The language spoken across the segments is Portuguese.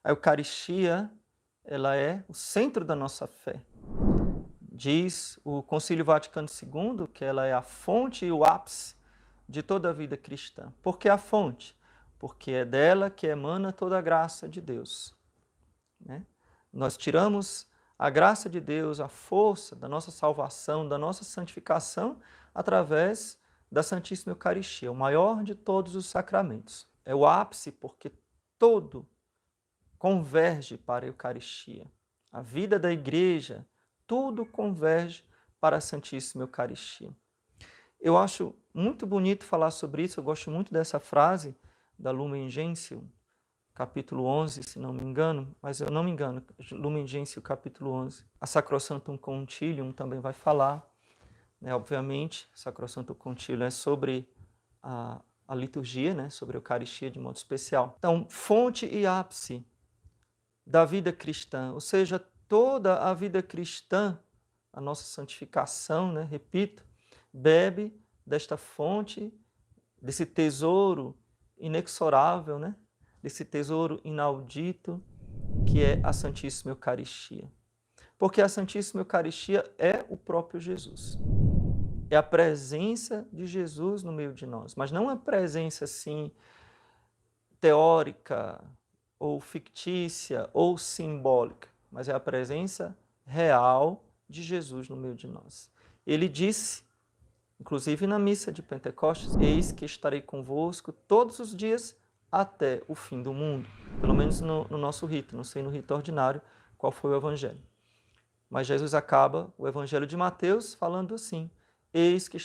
A Eucaristia, ela é o centro da nossa fé. Diz o Concílio Vaticano II que ela é a fonte e o ápice de toda a vida cristã. Por que a fonte? Porque é dela que emana toda a graça de Deus, né? Nós tiramos a graça de Deus, a força da nossa salvação, da nossa santificação, através da Santíssima Eucaristia, o maior de todos os sacramentos. É o ápice porque todo converge para a Eucaristia. A vida da igreja, tudo converge para a Santíssima Eucaristia. Eu acho muito bonito falar sobre isso, eu gosto muito dessa frase da Lumen Gentium, capítulo 11, se não me engano, mas eu não me engano, Lumen Gentium, capítulo 11. A Sacrosanctum Concilium também vai falar, né? Obviamente, Sacrosanctum Concilium é sobre a liturgia, né? Sobre a Eucaristia de modo especial. Então, fonte e ápice da vida cristã, ou seja, toda a vida cristã, a nossa santificação, né? Repito, bebe desta fonte, desse tesouro inexorável, né? Desse tesouro inaudito, que é a Santíssima Eucaristia. Porque a Santíssima Eucaristia é o próprio Jesus. É a presença de Jesus no meio de nós, mas não a presença assim teórica ou fictícia ou simbólica, mas é a presença real de Jesus no meio de nós. Ele disse, inclusive na missa de Pentecostes, eis que estarei convosco todos os dias até o fim do mundo. Pelo menos no nosso rito, não sei no rito ordinário qual foi o evangelho. Mas Jesus acaba o evangelho de Mateus falando assim, eis que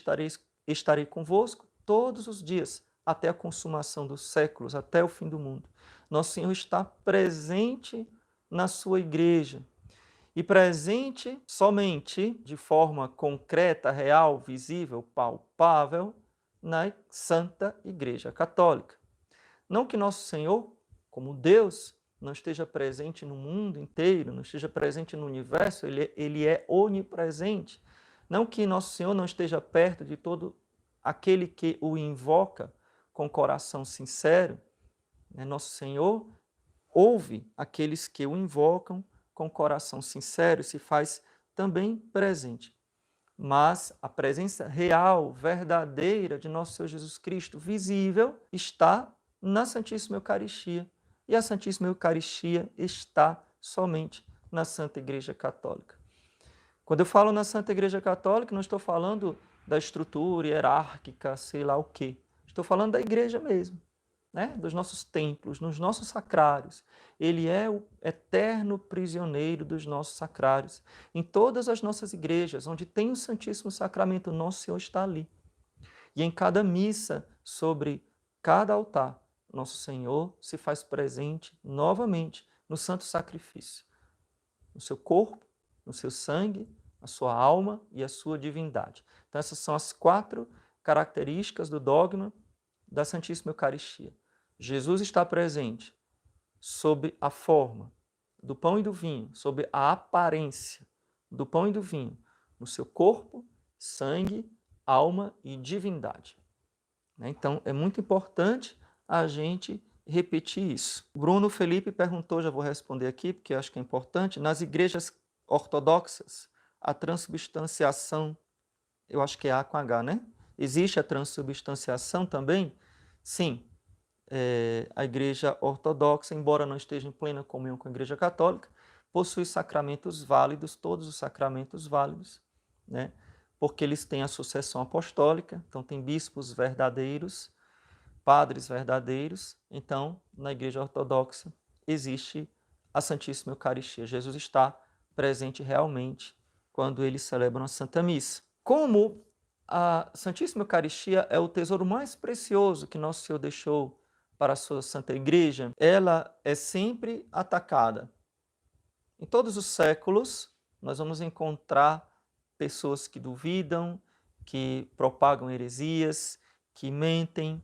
estarei convosco todos os dias até a consumação dos séculos, até o fim do mundo. Nosso Senhor está presente na sua igreja, e presente somente de forma concreta, real, visível, palpável, na Santa Igreja Católica. Não que Nosso Senhor, como Deus, não esteja presente no mundo inteiro, não esteja presente no universo, ele é onipresente. Não que Nosso Senhor não esteja perto de todo aquele que o invoca com coração sincero, né? Nosso Senhor ouve aqueles que o invocam com coração sincero e se faz também presente. Mas a presença real, verdadeira de nosso Senhor Jesus Cristo, visível, está na Santíssima Eucaristia. E a Santíssima Eucaristia está somente na Santa Igreja Católica. Quando eu falo na Santa Igreja Católica, não estou falando da estrutura hierárquica, sei lá o quê. Estou falando da igreja mesmo, né? Dos nossos templos, nos nossos sacrários. Ele é o eterno prisioneiro dos nossos sacrários. Em todas as nossas igrejas, onde tem o Santíssimo Sacramento, Nosso Senhor está ali. E em cada missa, sobre cada altar, Nosso Senhor se faz presente novamente no santo sacrifício, no seu corpo, no seu sangue, a sua alma e a sua divindade. Então, essas são as 4 características do dogma da Santíssima Eucaristia. Jesus está presente sob a forma do pão e do vinho, sob a aparência do pão e do vinho, no seu corpo, sangue, alma e divindade. Então, é muito importante a gente repetir isso. Bruno Felipe perguntou, já vou responder aqui, porque acho que é importante, nas igrejas ortodoxas, a transubstanciação, eu acho que é A com H, né? Existe a transubstanciação também? Sim. A igreja ortodoxa, embora não esteja em plena comunhão com a igreja católica, possui sacramentos válidos, todos os sacramentos válidos, né? Porque eles têm a sucessão apostólica, então tem bispos verdadeiros, padres verdadeiros. Então, na igreja ortodoxa existe a Santíssima Eucaristia. Jesus está presente realmente quando eles celebram a Santa Missa. Como a Santíssima Eucaristia é o tesouro mais precioso que Nosso Senhor deixou para a sua Santa Igreja, ela é sempre atacada. Em todos os séculos, nós vamos encontrar pessoas que duvidam, que propagam heresias, que mentem,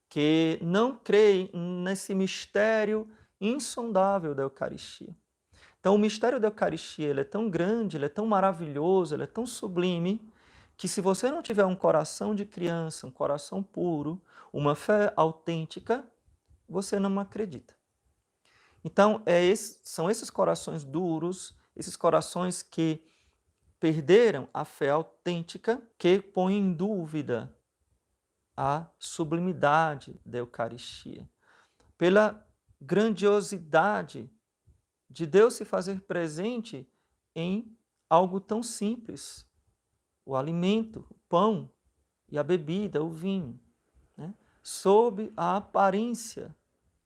que não creem nesse mistério insondável da Eucaristia. Então, o mistério da Eucaristia ele é tão grande, ele é tão maravilhoso, ele é tão sublime, que se você não tiver um coração de criança, um coração puro, uma fé autêntica, você não acredita. Então, são esses corações duros, esses corações que perderam a fé autêntica, que põem em dúvida a sublimidade da Eucaristia. Pela grandiosidade de Deus se fazer presente em algo tão simples, o alimento, o pão e a bebida, o vinho, né? Sob a aparência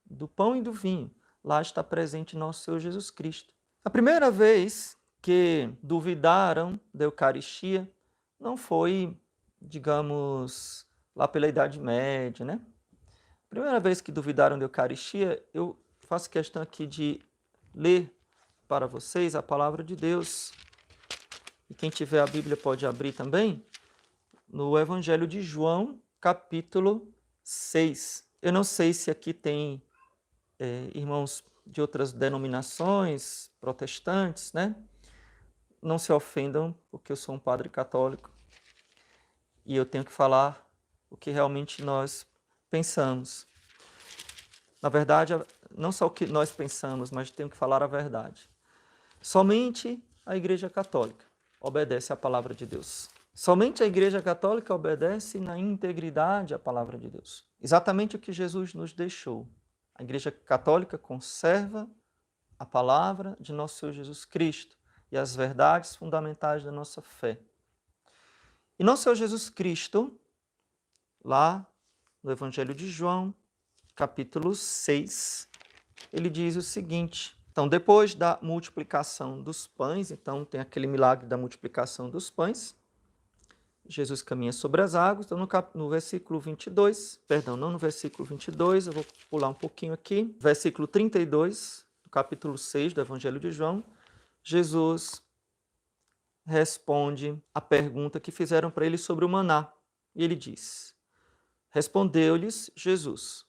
do pão e do vinho, lá está presente nosso Senhor Jesus Cristo. A primeira vez que duvidaram da Eucaristia não foi, digamos, lá pela Idade Média, né? A primeira vez que duvidaram da Eucaristia, eu faço questão aqui de ler para vocês a palavra de Deus. E quem tiver a Bíblia pode abrir também, no Evangelho de João, capítulo 6. Eu não sei se aqui tem irmãos de outras denominações, protestantes, né? Não se ofendam, porque eu sou um padre católico e eu tenho que falar o que realmente nós pensamos. Na verdade, não só o que nós pensamos, mas tenho que falar a verdade. Somente a Igreja Católica obedece à palavra de Deus. Somente a Igreja Católica obedece na integridade à palavra de Deus. Exatamente o que Jesus nos deixou. A Igreja Católica conserva a palavra de nosso Senhor Jesus Cristo e as verdades fundamentais da nossa fé. E nosso Senhor Jesus Cristo, lá no Evangelho de João, capítulo 6, ele diz o seguinte: então, depois da multiplicação dos pães, então tem aquele milagre da multiplicação dos pães, Jesus caminha sobre as águas, então no versículo 22, perdão, não no versículo 22, eu vou pular um pouquinho aqui, versículo 32, do capítulo 6 do Evangelho de João, Jesus responde a pergunta que fizeram para ele sobre o maná, e ele diz: respondeu-lhes Jesus: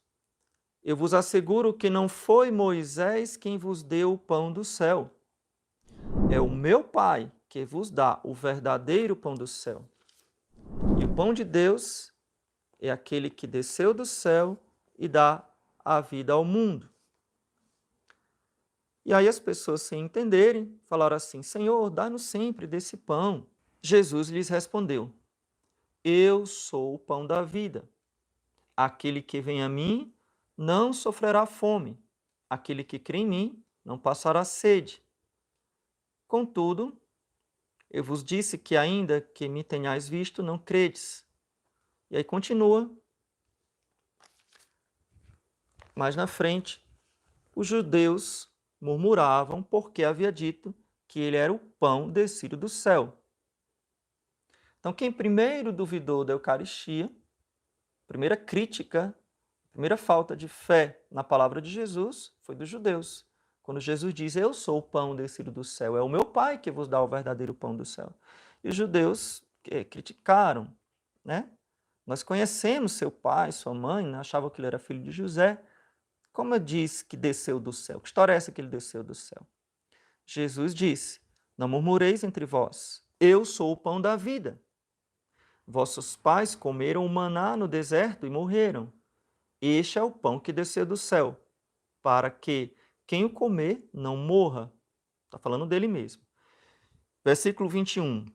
eu vos asseguro que não foi Moisés quem vos deu o pão do céu. É o meu Pai que vos dá o verdadeiro pão do céu. E o pão de Deus é aquele que desceu do céu e dá a vida ao mundo. E aí as pessoas, sem entenderem, falaram assim: Senhor, dá-nos sempre desse pão. Jesus lhes respondeu: eu sou o pão da vida. Aquele que vem a mim não sofrerá fome. Aquele que crê em mim não passará sede. Contudo, eu vos disse que ainda que me tenhais visto, não credes. E aí continua. Mais na frente, os judeus murmuravam porque havia dito que ele era o pão descido do céu. Então, quem primeiro duvidou da Eucaristia, primeira crítica, primeira falta de fé na palavra de Jesus foi dos judeus. Quando Jesus diz: eu sou o pão descido do céu, é o meu Pai que vos dá o verdadeiro pão do céu. E os judeus criticaram, né? Nós conhecemos seu pai, sua mãe, né? Achavam que ele era filho de José. Como eu disse que desceu do céu? Que história é essa que ele desceu do céu? Jesus disse: não murmureis entre vós, eu sou o pão da vida. Vossos pais comeram o maná no deserto e morreram. Este é o pão que desceu do céu, para que quem o comer não morra. Está falando dele mesmo. Versículo 21.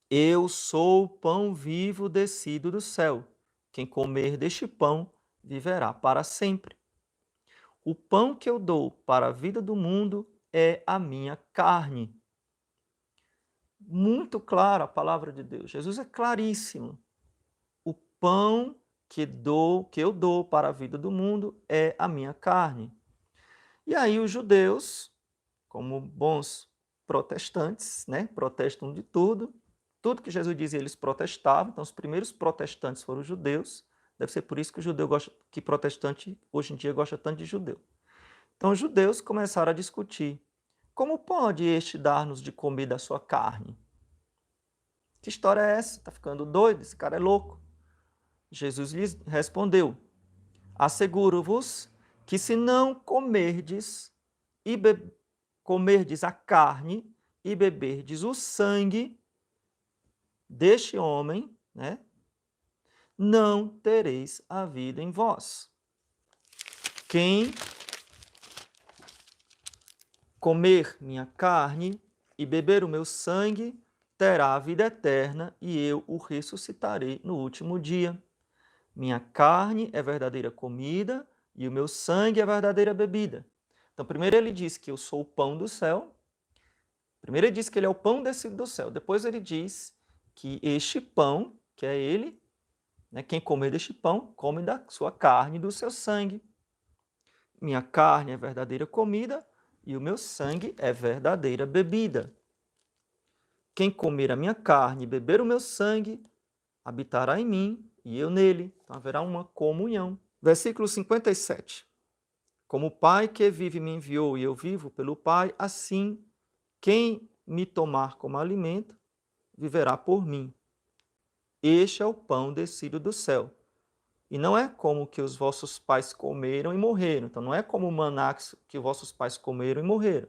Eu sou o pão vivo descido do céu. Quem comer deste pão viverá para sempre. O pão que eu dou para a vida do mundo é a minha carne. Muito clara a palavra de Deus. Jesus é claríssimo. O pão que eu dou para a vida do mundo é a minha carne. E aí os judeus, como bons protestantes, né, protestam de tudo. Tudo que Jesus dizia, eles protestavam. Então, os primeiros protestantes foram os judeus. Deve ser por isso que o judeu gosta, que protestante hoje em dia gosta tanto de judeu. Então, os judeus começaram a discutir: como pode este dar-nos de comer da sua carne? Que história é essa? Está ficando doido? Esse cara é louco. Jesus lhes respondeu: asseguro-vos que se não comerdes comerdes a carne e beberdes o sangue deste homem, né, não tereis a vida em vós. Quem comer minha carne e beber o meu sangue, terá a vida eterna, e eu o ressuscitarei no último dia. Minha carne é verdadeira comida e o meu sangue é verdadeira bebida. Então, primeiro ele diz que eu sou o pão do céu. Primeiro ele diz que ele é o pão descido do céu. Depois ele diz que este pão, que é ele, né, quem comer deste pão, come da sua carne e do seu sangue. Minha carne é verdadeira comida e o meu sangue é verdadeira bebida. Quem comer a minha carne e beber o meu sangue, habitará em mim e eu nele. Então haverá uma comunhão. Versículo 57. Como o Pai que vive me enviou e eu vivo pelo Pai, assim quem me tomar como alimento, viverá por mim. Este é o pão descido do céu. E não é como que os vossos pais comeram e morreram. Então não é como o maná que os vossos pais comeram e morreram.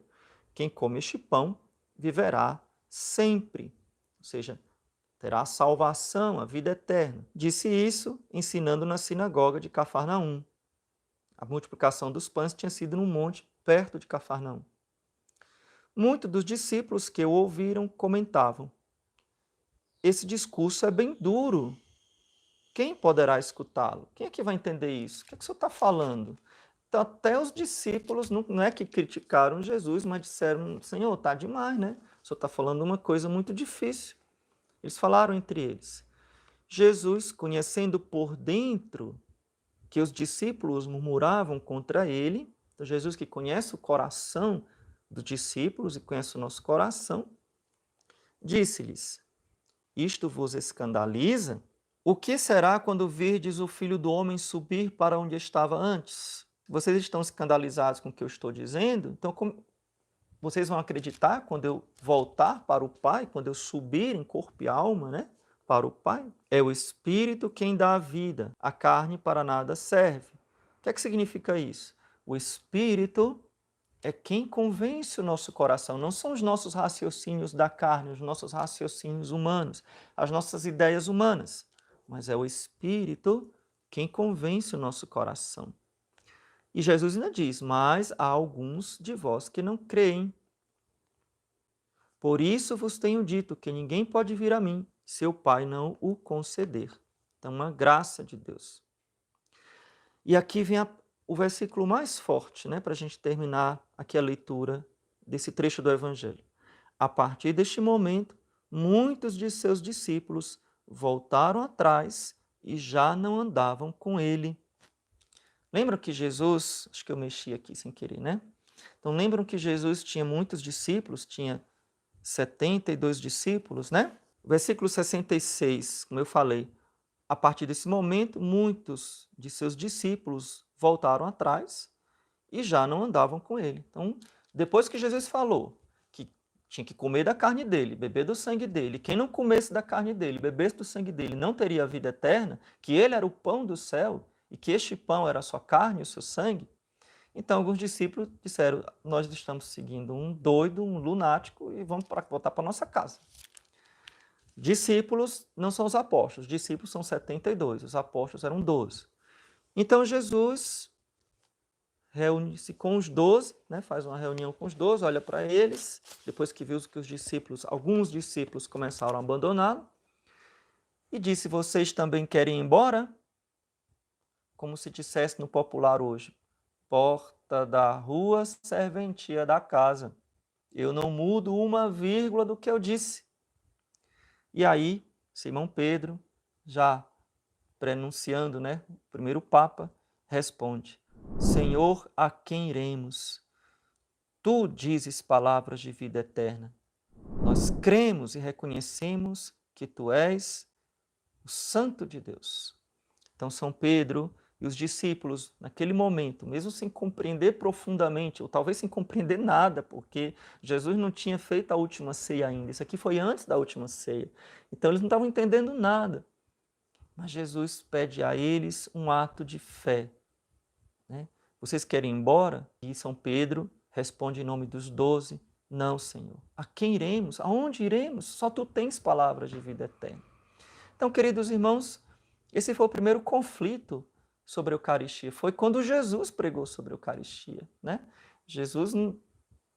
Quem come este pão viverá sempre. Ou seja, terá a salvação, a vida eterna. Disse isso ensinando na sinagoga de Cafarnaum. A multiplicação dos pães tinha sido num monte perto de Cafarnaum. Muitos dos discípulos que o ouviram comentavam: esse discurso é bem duro. Quem poderá escutá-lo? Quem é que vai entender isso? O que é que o senhor está falando? Então, até os discípulos não é que criticaram Jesus, mas disseram: Senhor, está demais, né? O senhor está falando uma coisa muito difícil. Eles falaram entre eles. Jesus, conhecendo por dentro que os discípulos murmuravam contra ele, então Jesus que conhece o coração dos discípulos e conhece o nosso coração, disse-lhes: isto vos escandaliza? O que será quando virdes o Filho do Homem subir para onde estava antes? Vocês estão escandalizados com o que eu estou dizendo? Então, vocês vão acreditar quando eu voltar para o Pai, quando eu subir em corpo e alma, né, para o Pai? É o Espírito quem dá a vida, a carne para nada serve. O que é que significa isso? O Espírito é quem convence o nosso coração, não são os nossos raciocínios da carne, os nossos raciocínios humanos, as nossas ideias humanas, mas é o Espírito quem convence o nosso coração. E Jesus ainda diz: mas há alguns de vós que não creem. Por isso vos tenho dito que ninguém pode vir a mim se o Pai não o conceder. Então, uma graça de Deus. E aqui vem o versículo mais forte, né, para a gente terminar aqui a leitura desse trecho do Evangelho. A partir deste momento, muitos de seus discípulos voltaram atrás e já não andavam com ele. Lembram que Jesus, acho que eu mexi aqui sem querer, né? Então lembram que Jesus tinha muitos discípulos, tinha 72 discípulos, né? Versículo 66, como eu falei, a partir desse momento, muitos de seus discípulos voltaram atrás e já não andavam com ele. Então, depois que Jesus falou que tinha que comer da carne dele, beber do sangue dele, quem não comesse da carne dele, bebesse do sangue dele, não teria a vida eterna, que ele era o pão do céu e que este pão era a sua carne e o seu sangue, então alguns discípulos disseram: nós estamos seguindo um doido, um lunático e vamos voltar para nossa casa. Discípulos não são os apóstolos, discípulos são 72, os apóstolos eram 12. Então Jesus reúne-se com os 12, né, faz uma reunião com os 12, olha para eles, depois que viu que os discípulos, alguns discípulos começaram a abandoná-lo, e disse: vocês também querem ir embora? Como se dissesse no popular hoje: porta da rua, serventia da casa. Eu não mudo uma vírgula do que eu disse. E aí, Simão Pedro, já prenunciando, né, o primeiro Papa, responde: Senhor, a quem iremos? Tu dizes palavras de vida eterna. Nós cremos e reconhecemos que tu és o Santo de Deus. Então, São Pedro e os discípulos, naquele momento, mesmo sem compreender profundamente, ou talvez sem compreender nada, porque Jesus não tinha feito a última ceia ainda, isso aqui foi antes da última ceia, então eles não estavam entendendo nada. Mas Jesus pede a eles um ato de fé. Né? Vocês querem ir embora? E São Pedro responde em nome dos 12, não, Senhor. A quem iremos? Aonde iremos? Só tu tens palavras de vida eterna. Então, queridos irmãos, esse foi o primeiro conflito sobre a Eucaristia. Foi quando Jesus pregou sobre a Eucaristia. Né? Jesus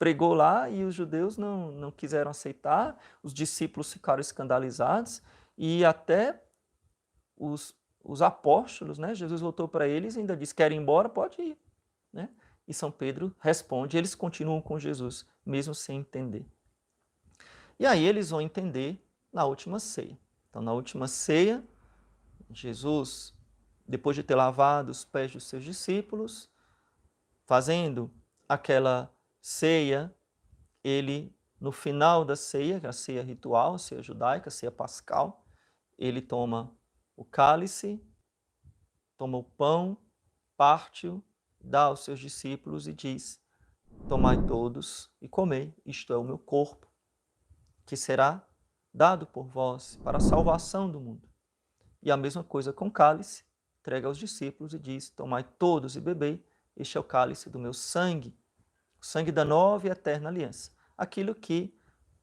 pregou lá e os judeus não quiseram aceitar, os discípulos ficaram escandalizados e até os apóstolos, né? Jesus voltou para eles e ainda disse, querem ir embora? Pode ir. Né? E São Pedro responde, eles continuam com Jesus, mesmo sem entender. E aí eles vão entender na última ceia. Então, na última ceia, Jesus, depois de ter lavado os pés dos seus discípulos, fazendo aquela ceia, ele, no final da ceia, a ceia ritual, a ceia judaica, a ceia pascal, ele toma o cálice, toma o pão, parte-o, dá aos seus discípulos e diz, tomai todos e comei, isto é o meu corpo, que será dado por vós para a salvação do mundo. E a mesma coisa com o cálice, entrega aos discípulos e diz, tomai todos e bebei, este é o cálice do meu sangue, o sangue da nova e eterna aliança. Aquilo que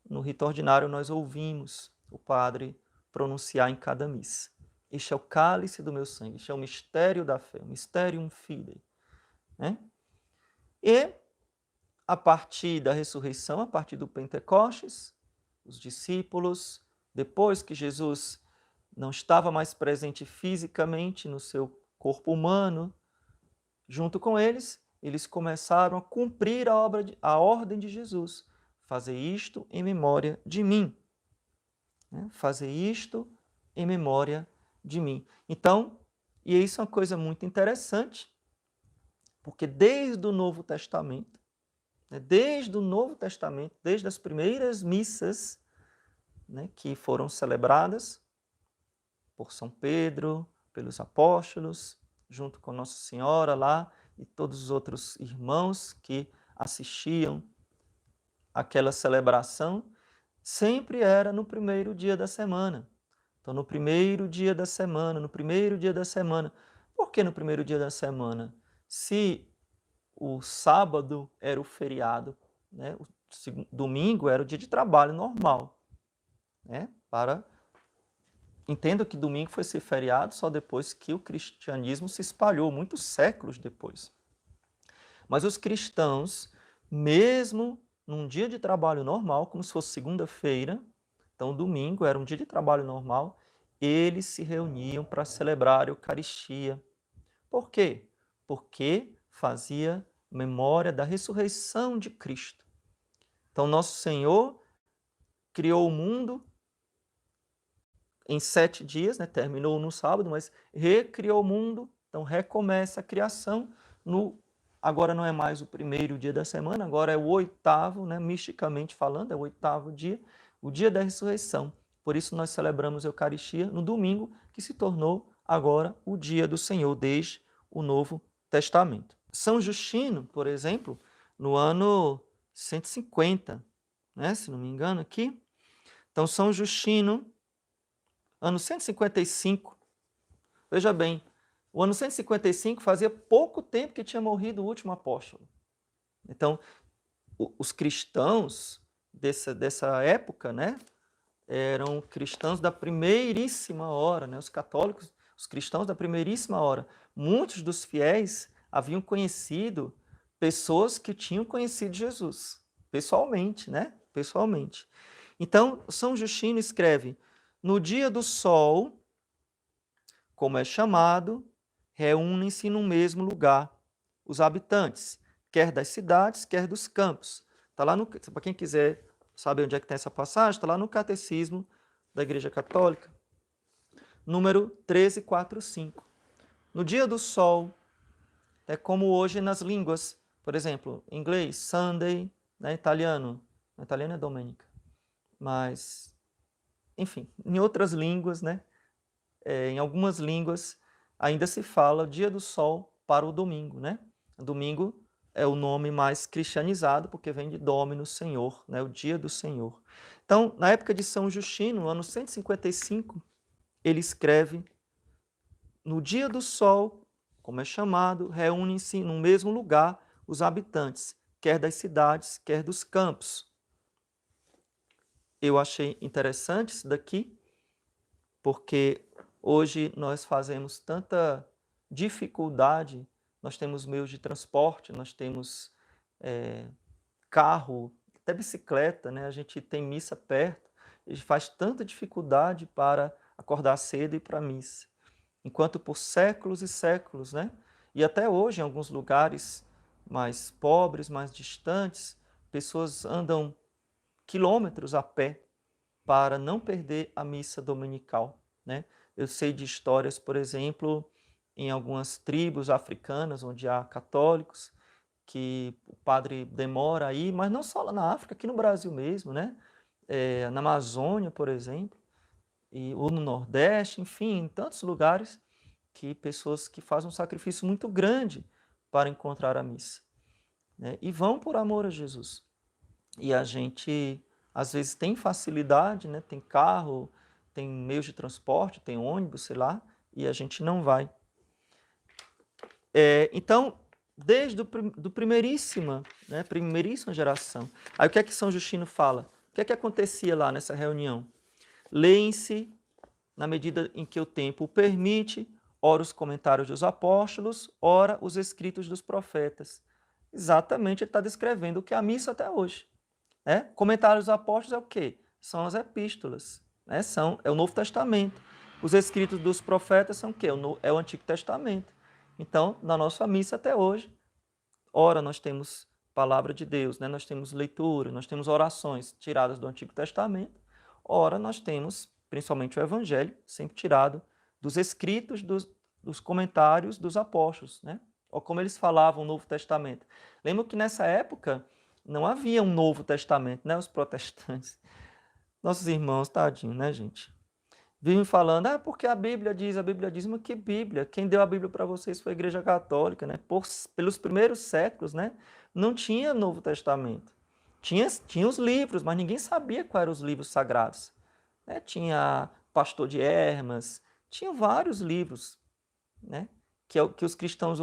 no rito ordinário nós ouvimos o padre pronunciar em cada missa. Este é o cálice do meu sangue, este é o mistério da fé, o mysterium fidei. Né? E a partir da ressurreição, a partir do Pentecostes, os discípulos, depois que Jesus não estava mais presente fisicamente no seu corpo humano, junto com eles, eles começaram a cumprir a ordem de Jesus. Fazer isto em memória de mim. Né? Fazer isto em memória de mim. Então, e isso é uma coisa muito interessante, porque desde o Novo Testamento, desde as primeiras missas, né, que foram celebradas por São Pedro, pelos apóstolos, junto com Nossa Senhora lá e todos os outros irmãos que assistiam àquela celebração, sempre era no primeiro dia da semana. Então, no primeiro dia da semana. Por que no primeiro dia da semana? Se o sábado era o feriado, né? O domingo era o dia de trabalho normal. Né? Entendo que domingo foi ser feriado só depois que o cristianismo se espalhou, muitos séculos depois. Mas os cristãos, mesmo num dia de trabalho normal, como se fosse segunda-feira, então domingo era um dia de trabalho normal, eles se reuniam para celebrar a Eucaristia. Por quê? Porque fazia memória da ressurreição de Cristo. Então, nosso Senhor criou o mundo em 7 dias, né? Terminou no sábado, mas recriou o mundo, então recomeça a criação. Agora não é mais o primeiro dia da semana, agora é o 8º, né? Misticamente falando, é o 8º dia, o dia da ressurreição. Por isso nós celebramos a Eucaristia no domingo, que se tornou agora o dia do Senhor, desde o Novo Testamento. São Justino, por exemplo, no ano 150, né? Se não me engano aqui. Então, São Justino, ano 155, veja bem, o ano 155 fazia pouco tempo que tinha morrido o último apóstolo. Então, os cristãos dessa época, né, eram cristãos da primeiríssima hora, né, os católicos, os cristãos da primeiríssima hora. Muitos dos fiéis haviam conhecido pessoas que tinham conhecido Jesus, pessoalmente, né? Pessoalmente. Então, São Justino escreve, no dia do sol, como é chamado, reúnem-se no mesmo lugar os habitantes, quer das cidades, quer dos campos. Tá lá para quem quiser saber onde é que tem essa passagem, está lá no Catecismo da Igreja Católica, número 1345. No dia do sol, é como hoje nas línguas, por exemplo, em inglês, Sunday, né, italiano é Domenica, mas, enfim, em outras línguas, né, em algumas línguas, ainda se fala dia do sol para o domingo, né? Domingo é o nome mais cristianizado, porque vem de Dominus, Senhor, né? O dia do Senhor. Então, na época de São Justino, no ano 155, ele escreve, no dia do sol, como é chamado, reúnem-se no mesmo lugar os habitantes, quer das cidades, quer dos campos. Eu achei interessante isso daqui, porque hoje nós fazemos tanta dificuldade, nós temos meios de transporte, nós temos carro, até bicicleta, né? A gente tem missa perto, e faz tanta dificuldade para acordar cedo e ir para a missa. Enquanto por séculos e séculos, né? E até hoje, em alguns lugares mais pobres, mais distantes, pessoas andam quilômetros a pé para não perder a missa dominical, né? Eu sei de histórias, por exemplo, em algumas tribos africanas, onde há católicos, que o padre demora aí, mas não só lá na África, aqui no Brasil mesmo, né? Na Amazônia, por exemplo, ou no Nordeste, enfim, em tantos lugares, que pessoas que fazem um sacrifício muito grande para encontrar a missa, né? E vão por amor a Jesus. E a gente, às vezes, tem facilidade, né? Tem carro, tem meios de transporte, tem ônibus, sei lá, e a gente não vai. Então, desde do primeiríssima geração. Aí o que é que São Justino fala? O que é que acontecia lá nessa reunião? Leem-se, na medida em que o tempo o permite, ora os comentários dos apóstolos, ora os escritos dos profetas. Exatamente, ele está descrevendo o que é a missa até hoje. Comentários dos apóstolos é o quê? São as epístolas, né? É o Novo Testamento. Os escritos dos profetas são o quê? É o Antigo Testamento. Então, na nossa missa até hoje, ora nós temos palavra de Deus, né? Nós temos leitura, nós temos orações tiradas do Antigo Testamento, ora nós temos, principalmente o Evangelho, sempre tirado dos escritos, dos comentários dos apóstolos, né? Ou como eles falavam no Novo Testamento. Lembra que nessa época não havia um Novo Testamento, né? Os protestantes, nossos irmãos, tadinho, né, gente? Vivem falando, porque a Bíblia diz, mas que Bíblia? Quem deu a Bíblia para vocês foi a Igreja Católica, né? Pelos primeiros séculos, né? Não tinha Novo Testamento. Tinha os livros, mas ninguém sabia quais eram os livros sagrados, né? Tinha Pastor de Hermas, tinha vários livros, né? Que os cristãos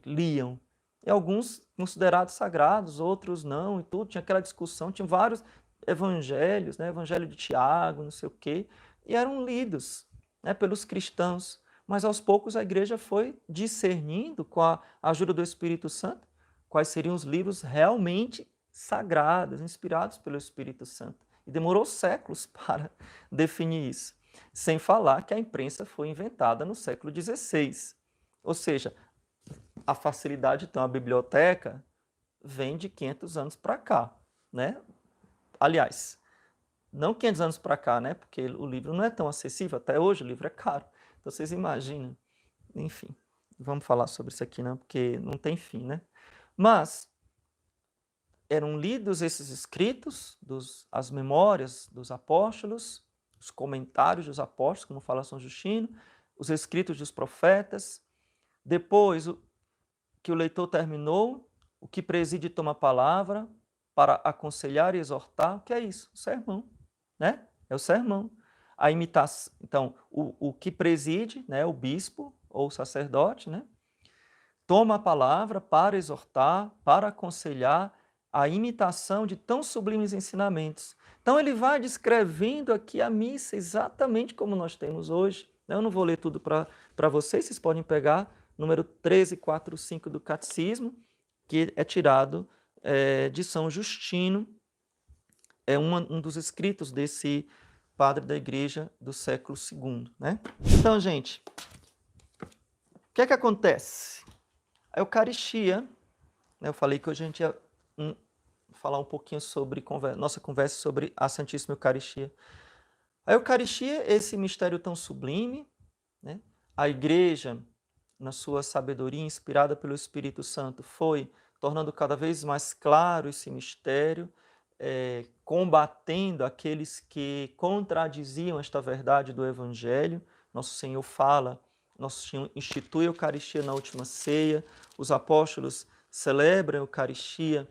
liam. E alguns considerados sagrados, outros não, e tudo. Tinha aquela discussão, tinha vários evangelhos, né? Evangelho de Tiago, não sei o quê, e eram lidos, né, pelos cristãos. Mas aos poucos a igreja foi discernindo, com a ajuda do Espírito Santo, quais seriam os livros realmente sagrados, inspirados pelo Espírito Santo. E demorou séculos para definir isso. Sem falar que a imprensa foi inventada no século XVI. Ou seja, a facilidade de ter uma biblioteca vem de 500 anos para cá, né? Aliás, não 500 anos para cá, né? Porque o livro não é tão acessível, até hoje o livro é caro. Então vocês imaginam. Enfim, vamos falar sobre isso aqui não, porque não tem fim, né? Mas eram lidos esses escritos, as memórias dos apóstolos, os comentários dos apóstolos, como fala São Justino, os escritos dos profetas. Depois que o leitor terminou, o que preside toma a palavra para aconselhar e exortar. O que é isso? O sermão, né? É o sermão. A imitação, então, o que preside, né, o bispo ou o sacerdote, né, toma a palavra para exortar, para aconselhar a imitação de tão sublimes ensinamentos. Então ele vai descrevendo aqui a missa exatamente como nós temos hoje. Eu não vou ler tudo para vocês podem pegar número 1345 do Catecismo, que é tirado de São Justino, é um dos escritos desse padre da igreja do século II. Né? Então, gente, o que é que acontece? A Eucaristia, né, eu falei que hoje a gente ia falar um pouquinho sobre nossa conversa sobre a Santíssima Eucaristia. A Eucaristia é esse mistério tão sublime, né? A igreja, na sua sabedoria inspirada pelo Espírito Santo, foi tornando cada vez mais claro esse mistério, combatendo aqueles que contradiziam esta verdade do Evangelho. Nosso Senhor fala, nosso Senhor institui a Eucaristia na última ceia, os apóstolos celebram a Eucaristia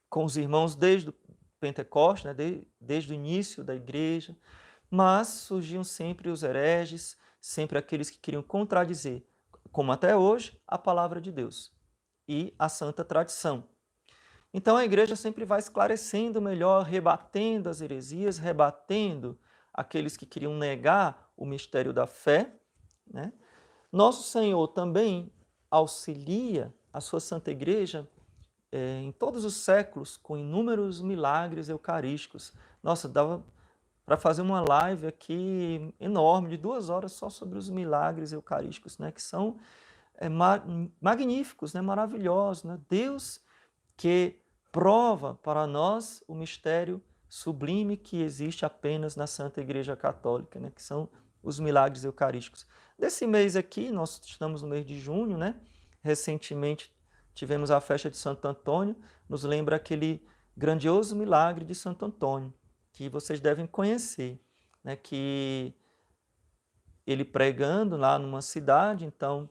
com os irmãos desde o Pentecostes, né, desde o início da igreja, mas surgiam sempre os hereges, sempre aqueles que queriam contradizer, como até hoje, a palavra de Deus e a santa tradição. Então a igreja sempre vai esclarecendo melhor, rebatendo as heresias, rebatendo aqueles que queriam negar o mistério da fé, né? Nosso Senhor também auxilia a sua Santa Igreja em todos os séculos com inúmeros milagres eucarísticos. Nossa, dava para fazer uma live aqui enorme, de 2 horas só sobre os milagres eucarísticos, né? Que são magníficos, né? Maravilhosos. Né? Deus que prova para nós o mistério sublime que existe apenas na Santa Igreja Católica, né? Que são os milagres eucarísticos. Desse mês aqui, nós estamos no mês de junho, né? Recentemente tivemos a festa de Santo Antônio, nos lembra aquele grandioso milagre de Santo Antônio, que vocês devem conhecer, né? Que ele pregando lá numa cidade, então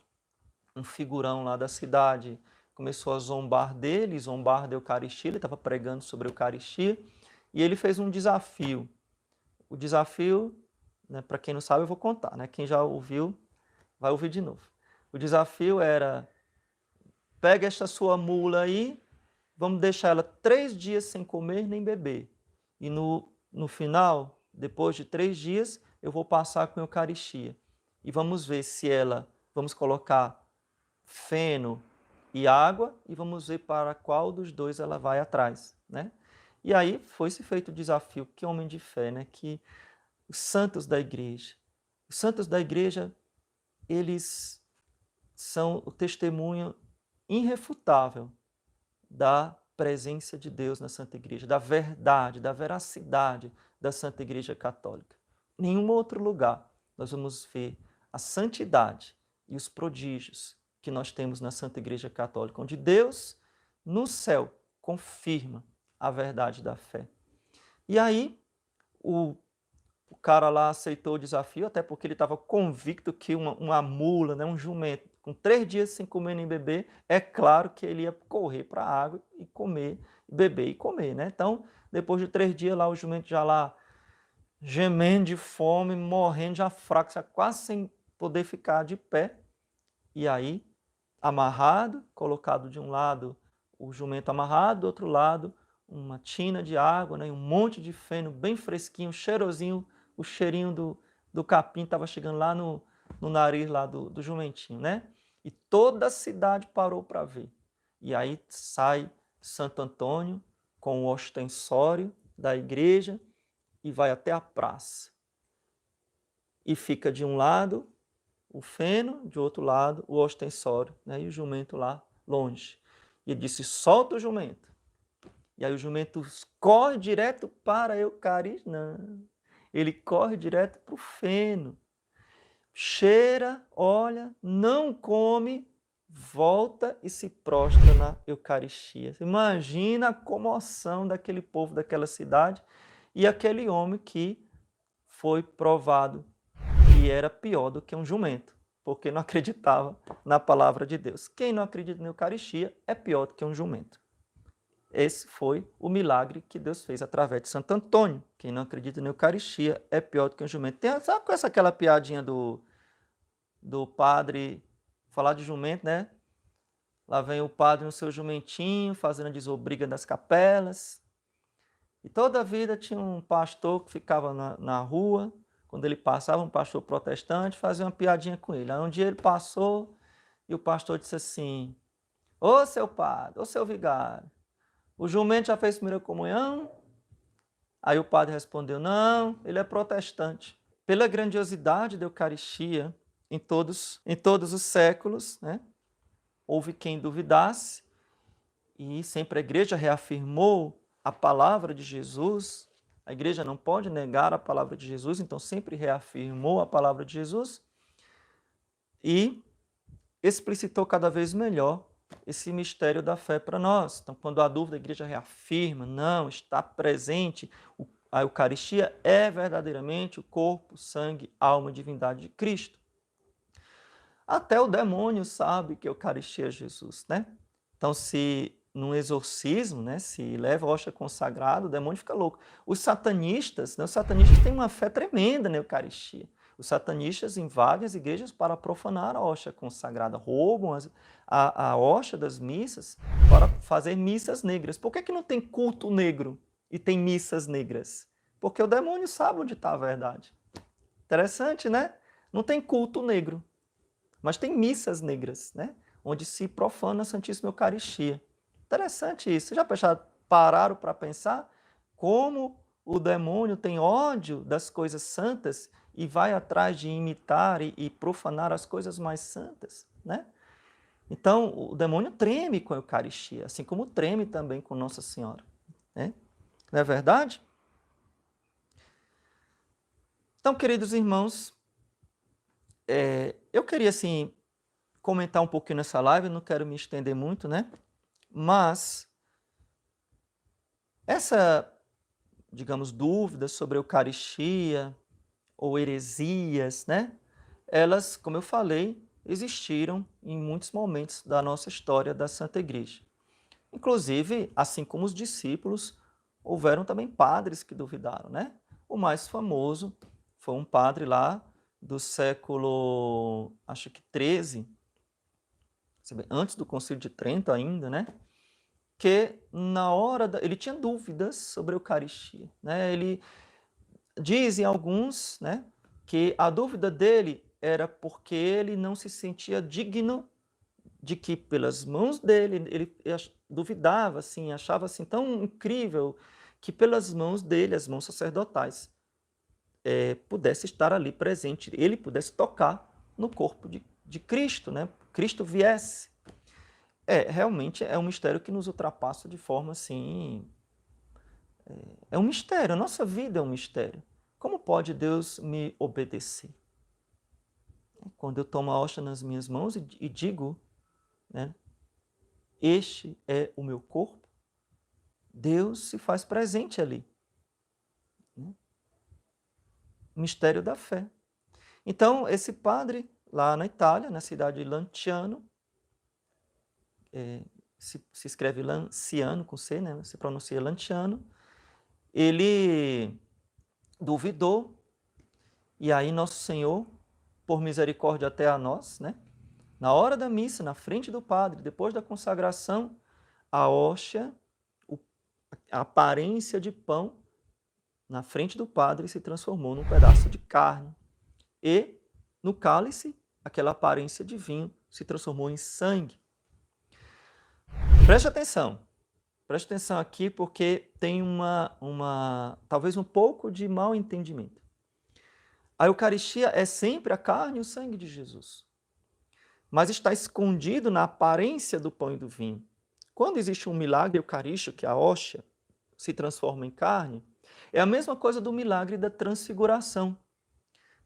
um figurão lá da cidade começou a zombar dele, zombar da Eucaristia, ele estava pregando sobre a Eucaristia, e ele fez um desafio. O desafio, né, para quem não sabe, eu vou contar, né? Quem já ouviu, vai ouvir de novo. O desafio era, pega esta sua mula aí, vamos deixar ela 3 dias sem comer nem beber. E no final, depois de 3 dias, eu vou passar com a Eucaristia. E vamos ver se ela, vamos colocar feno e água e vamos ver para qual dos dois ela vai atrás, né? E aí foi-se feito o desafio, que homem de fé, né? Que os santos da igreja, eles são o testemunho irrefutável da presença de Deus na Santa Igreja, da verdade, da veracidade da Santa Igreja Católica. Em nenhum outro lugar nós vamos ver a santidade e os prodígios que nós temos na Santa Igreja Católica, onde Deus, no céu, confirma a verdade da fé. E aí, o cara lá aceitou o desafio, até porque ele estava convicto que uma mula, né, um jumento, com 3 dias sem comer nem beber, é claro que ele ia correr para a água e comer, beber e comer, né? Então, depois de 3 dias lá, o jumento já lá gemendo de fome, morrendo, já fraco, já quase sem poder ficar de pé. E aí, amarrado, colocado de um lado o jumento amarrado, do outro lado uma tina de água, né, um monte de feno bem fresquinho, cheirosinho, o cheirinho do capim estava chegando lá no nariz lá do jumentinho, né? E toda a cidade parou para ver. E aí sai Santo Antônio com o ostensório da igreja e vai até a praça. E fica de um lado o feno, de outro lado o ostensório, né? E o jumento lá longe. E ele disse, solta o jumento. E aí o jumento corre direto para a Eucaristia. Não, ele corre direto para o feno. Cheira, olha, não come, volta e se prostra na Eucaristia. Imagina a comoção daquele povo daquela cidade e aquele homem que foi provado que era pior do que um jumento, porque não acreditava na palavra de Deus. Quem não acredita na Eucaristia é pior do que um jumento. Esse foi o milagre que Deus fez através de Santo Antônio. Quem não acredita na Eucaristia é pior do que um jumento. Sabe com aquela piadinha do padre falar de jumento, né? Lá vem o padre no seu jumentinho, fazendo a desobriga das capelas. E toda a vida tinha um pastor que ficava na rua. Quando ele passava, um pastor protestante, fazia uma piadinha com ele. Aí um dia ele passou e o pastor disse assim, ô seu padre, ô seu vigário, o jumento já fez primeira comunhão? Aí o padre respondeu, não, ele é protestante. Pela grandiosidade da Eucaristia, em todos os séculos, né, houve quem duvidasse, e sempre a igreja reafirmou a palavra de Jesus. A igreja não pode negar a palavra de Jesus, então sempre reafirmou a palavra de Jesus e explicitou cada vez melhor esse mistério da fé para nós. Então, quando há dúvida, a igreja reafirma, não, está presente, a Eucaristia é verdadeiramente o corpo, sangue, alma e divindade de Cristo. Até o demônio sabe que a Eucaristia é Jesus, né? Então, se num exorcismo, né, se leva a hóstia consagrada, o demônio fica louco. Os satanistas têm uma fé tremenda na Eucaristia. Os satanistas invadem as igrejas para profanar a hóstia consagrada, roubam a hóstia das missas para fazer missas negras. Por que não tem culto negro e tem missas negras? Porque o demônio sabe onde está a verdade. Interessante, né? Não tem culto negro, mas tem missas negras, né? Onde se profana a Santíssima Eucaristia. Interessante isso. Já pararam para pensar como o demônio tem ódio das coisas santas e vai atrás de imitar e profanar as coisas mais santas, né? Então, o demônio treme com a Eucaristia, assim como treme também com Nossa Senhora, né? Não é verdade? Então, queridos irmãos, eu queria, assim, comentar um pouquinho nessa live, não quero me estender muito, né? Mas essa, digamos, dúvida sobre a Eucaristia ou heresias, né? Elas, como eu falei, existiram em muitos momentos da nossa história da Santa Igreja. Inclusive, assim como os discípulos, houveram também padres que duvidaram, né? O mais famoso foi um padre lá do século, acho que 13, antes do Concílio de Trento ainda, né? Que na hora ele tinha dúvidas sobre a Eucaristia, né? Ele dizem alguns, né, que a dúvida dele era porque ele não se sentia digno de que pelas mãos dele, ele duvidava, assim, achava assim tão incrível que pelas mãos dele, as mãos sacerdotais, pudesse estar ali presente, ele pudesse tocar no corpo de Cristo, né? Cristo viesse. Realmente é um mistério que nos ultrapassa de forma assim. É um mistério, a nossa vida é um mistério. Como pode Deus me obedecer? Quando eu tomo a hóstia nas minhas mãos e digo, né, este é o meu corpo, Deus se faz presente ali. Né? Mistério da fé. Então, esse padre, lá na Itália, na cidade de Lanciano, se escreve Lanciano com C, né? Se pronuncia Lanciano, ele duvidou, e aí Nosso Senhor, por misericórdia até a nós, né? Na hora da missa, na frente do padre, depois da consagração, a hóstia, a aparência de pão, na frente do padre se transformou num pedaço de carne. E no cálice, aquela aparência de vinho se transformou em sangue. Preste atenção aqui porque tem talvez um pouco de mal entendimento. A Eucaristia é sempre a carne e o sangue de Jesus, mas está escondido na aparência do pão e do vinho. Quando existe um milagre eucarístico, que a hóstia se transforma em carne, é a mesma coisa do milagre da transfiguração.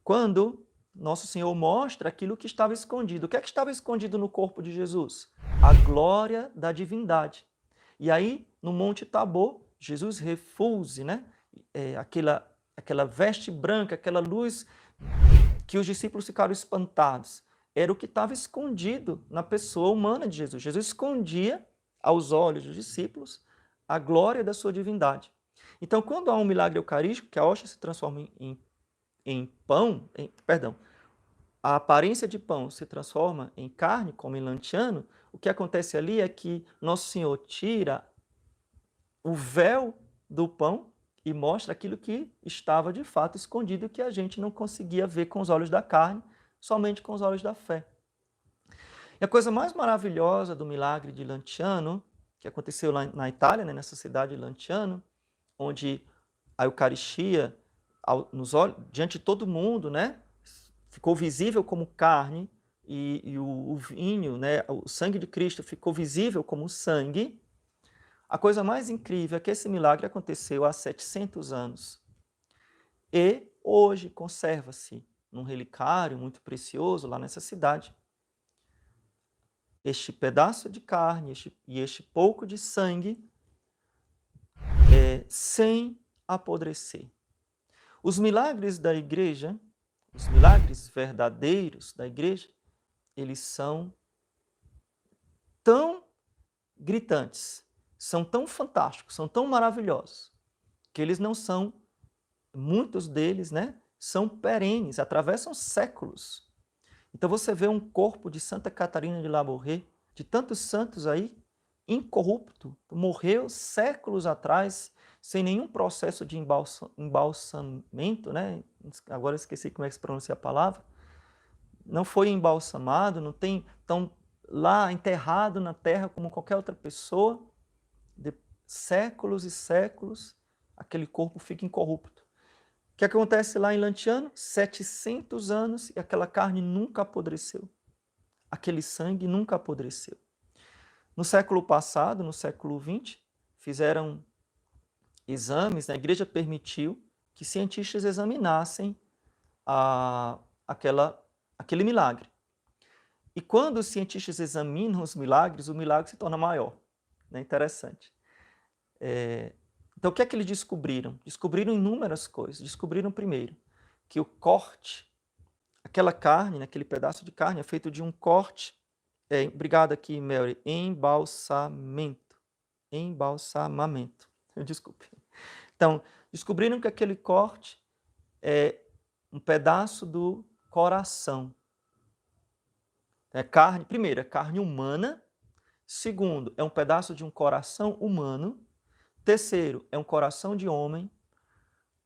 Quando Nosso Senhor mostra aquilo que estava escondido. O que é que estava escondido no corpo de Jesus? A glória da divindade. E aí, no Monte Tabor, Jesus refulge, né? Aquela veste branca, aquela luz que os discípulos ficaram espantados. Era o que estava escondido na pessoa humana de Jesus. Jesus escondia aos olhos dos discípulos a glória da sua divindade. Então, quando há um milagre eucarístico, que a hóstia se transforma em pão, a aparência de pão se transforma em carne, como em Lanciano, o que acontece ali é que Nosso Senhor tira o véu do pão e mostra aquilo que estava de fato escondido, que a gente não conseguia ver com os olhos da carne, somente com os olhos da fé. E a coisa mais maravilhosa do milagre de Lanciano, que aconteceu lá na Itália, né, nessa cidade de Lanciano, onde a Eucaristia, diante de todo mundo, né, ficou visível como carne, e o vinho, né, o sangue de Cristo ficou visível como sangue. A coisa mais incrível é que esse milagre aconteceu há 700 anos. E hoje conserva-se num relicário muito precioso lá nessa cidade este pedaço de carne e este pouco de sangue sem apodrecer. Os milagres da igreja, os milagres verdadeiros da igreja, eles são tão gritantes, são tão fantásticos, são tão maravilhosos, que eles não são, muitos deles, né, são perenes, atravessam séculos. Então você vê um corpo de Santa Catarina de Labouré, de tantos santos aí, incorrupto, morreu séculos atrás, sem nenhum processo de embalsamento, né? Agora eu esqueci como é que se pronuncia a palavra. Não foi embalsamado, não tem, tão lá enterrado na terra como qualquer outra pessoa, séculos e séculos, aquele corpo fica incorrupto. O que acontece lá em Lanciano? 700 anos e aquela carne nunca apodreceu. Aquele sangue nunca apodreceu. No século passado, no século XX, fizeram exames, a igreja permitiu que cientistas examinassem aquele milagre. E quando os cientistas examinam os milagres, o milagre se torna maior. É interessante. Então, o que é que eles descobriram? Descobriram inúmeras coisas. Descobriram, primeiro, que o corte, aquela carne, aquele pedaço de carne, é feito de um corte, obrigado aqui, Mary, embalsamento. Embalsamamento. Desculpe. Então, descobriram que aquele corte é um pedaço do coração. Primeiro, é carne humana. Segundo, é um pedaço de um coração humano. Terceiro, é um coração de homem.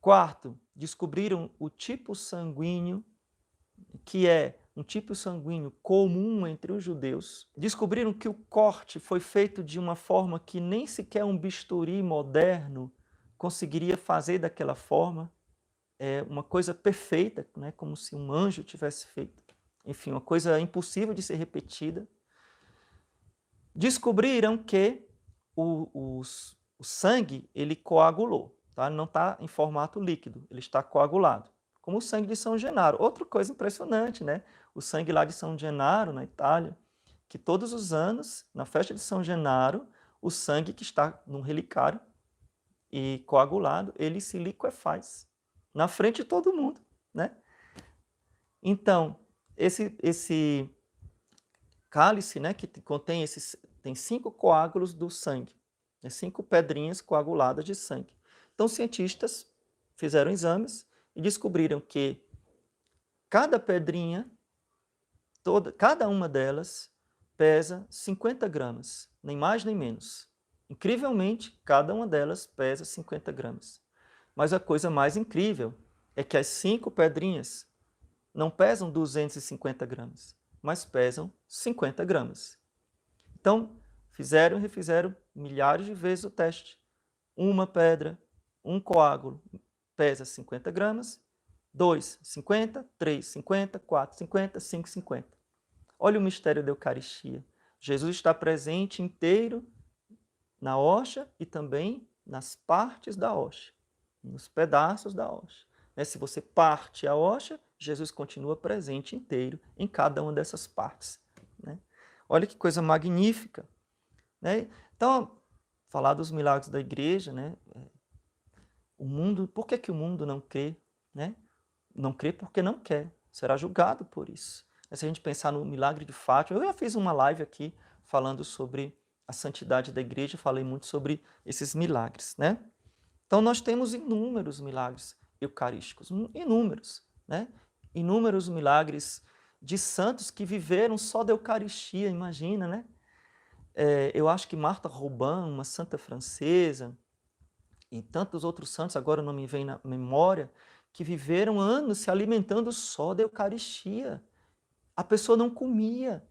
Quarto, descobriram o tipo sanguíneo, que é um tipo sanguíneo comum entre os judeus. Descobriram que o corte foi feito de uma forma que nem sequer um bisturi moderno conseguiria fazer daquela forma. É uma coisa perfeita, né? Como se um anjo tivesse feito. Enfim, uma coisa impossível de ser repetida. Descobriram que o sangue ele coagulou, tá? Não está em formato líquido, ele está coagulado, como o sangue de São Genaro. Outra coisa impressionante, né? O sangue lá de São Genaro, na Itália, que todos os anos, na festa de São Genaro, o sangue que está num relicário e coagulado, ele se liquefaz na frente de todo mundo, né? Então, esse cálice, né, que contém tem 5 coágulos do sangue, né, 5 pedrinhas coaguladas de sangue. Então, cientistas fizeram exames e descobriram que cada pedrinha, cada uma delas, pesa 50 gramas, nem mais nem menos. Incrivelmente, cada uma delas pesa 50 gramas. Mas a coisa mais incrível é que as 5 pedrinhas não pesam 250 gramas, mas pesam 50 gramas. Então, fizeram e refizeram milhares de vezes o teste. Uma pedra, um coágulo, pesa 50 gramas, 2, 50, 3, 50, 4, 50, 5, 50. Olha o mistério da Eucaristia. Jesus está presente inteiro na hóstia e também nas partes da hóstia, nos pedaços da hóstia. Se você parte a hóstia, Jesus continua presente inteiro em cada uma dessas partes. Olha que coisa magnífica. Então, falar dos milagres da igreja, o mundo, por que o mundo não crê? Não crê porque não quer, será julgado por isso. Se a gente pensar no milagre de Fátima, eu já fiz uma live aqui falando sobre a santidade da igreja, falei muito sobre esses milagres. Então, nós temos inúmeros milagres eucarísticos, inúmeros. Inúmeros milagres de santos que viveram só da Eucaristia, imagina, eu acho que Marta Robin, uma santa francesa, e tantos outros santos, agora não me vem na memória, que viveram anos se alimentando só da Eucaristia. A pessoa não comia,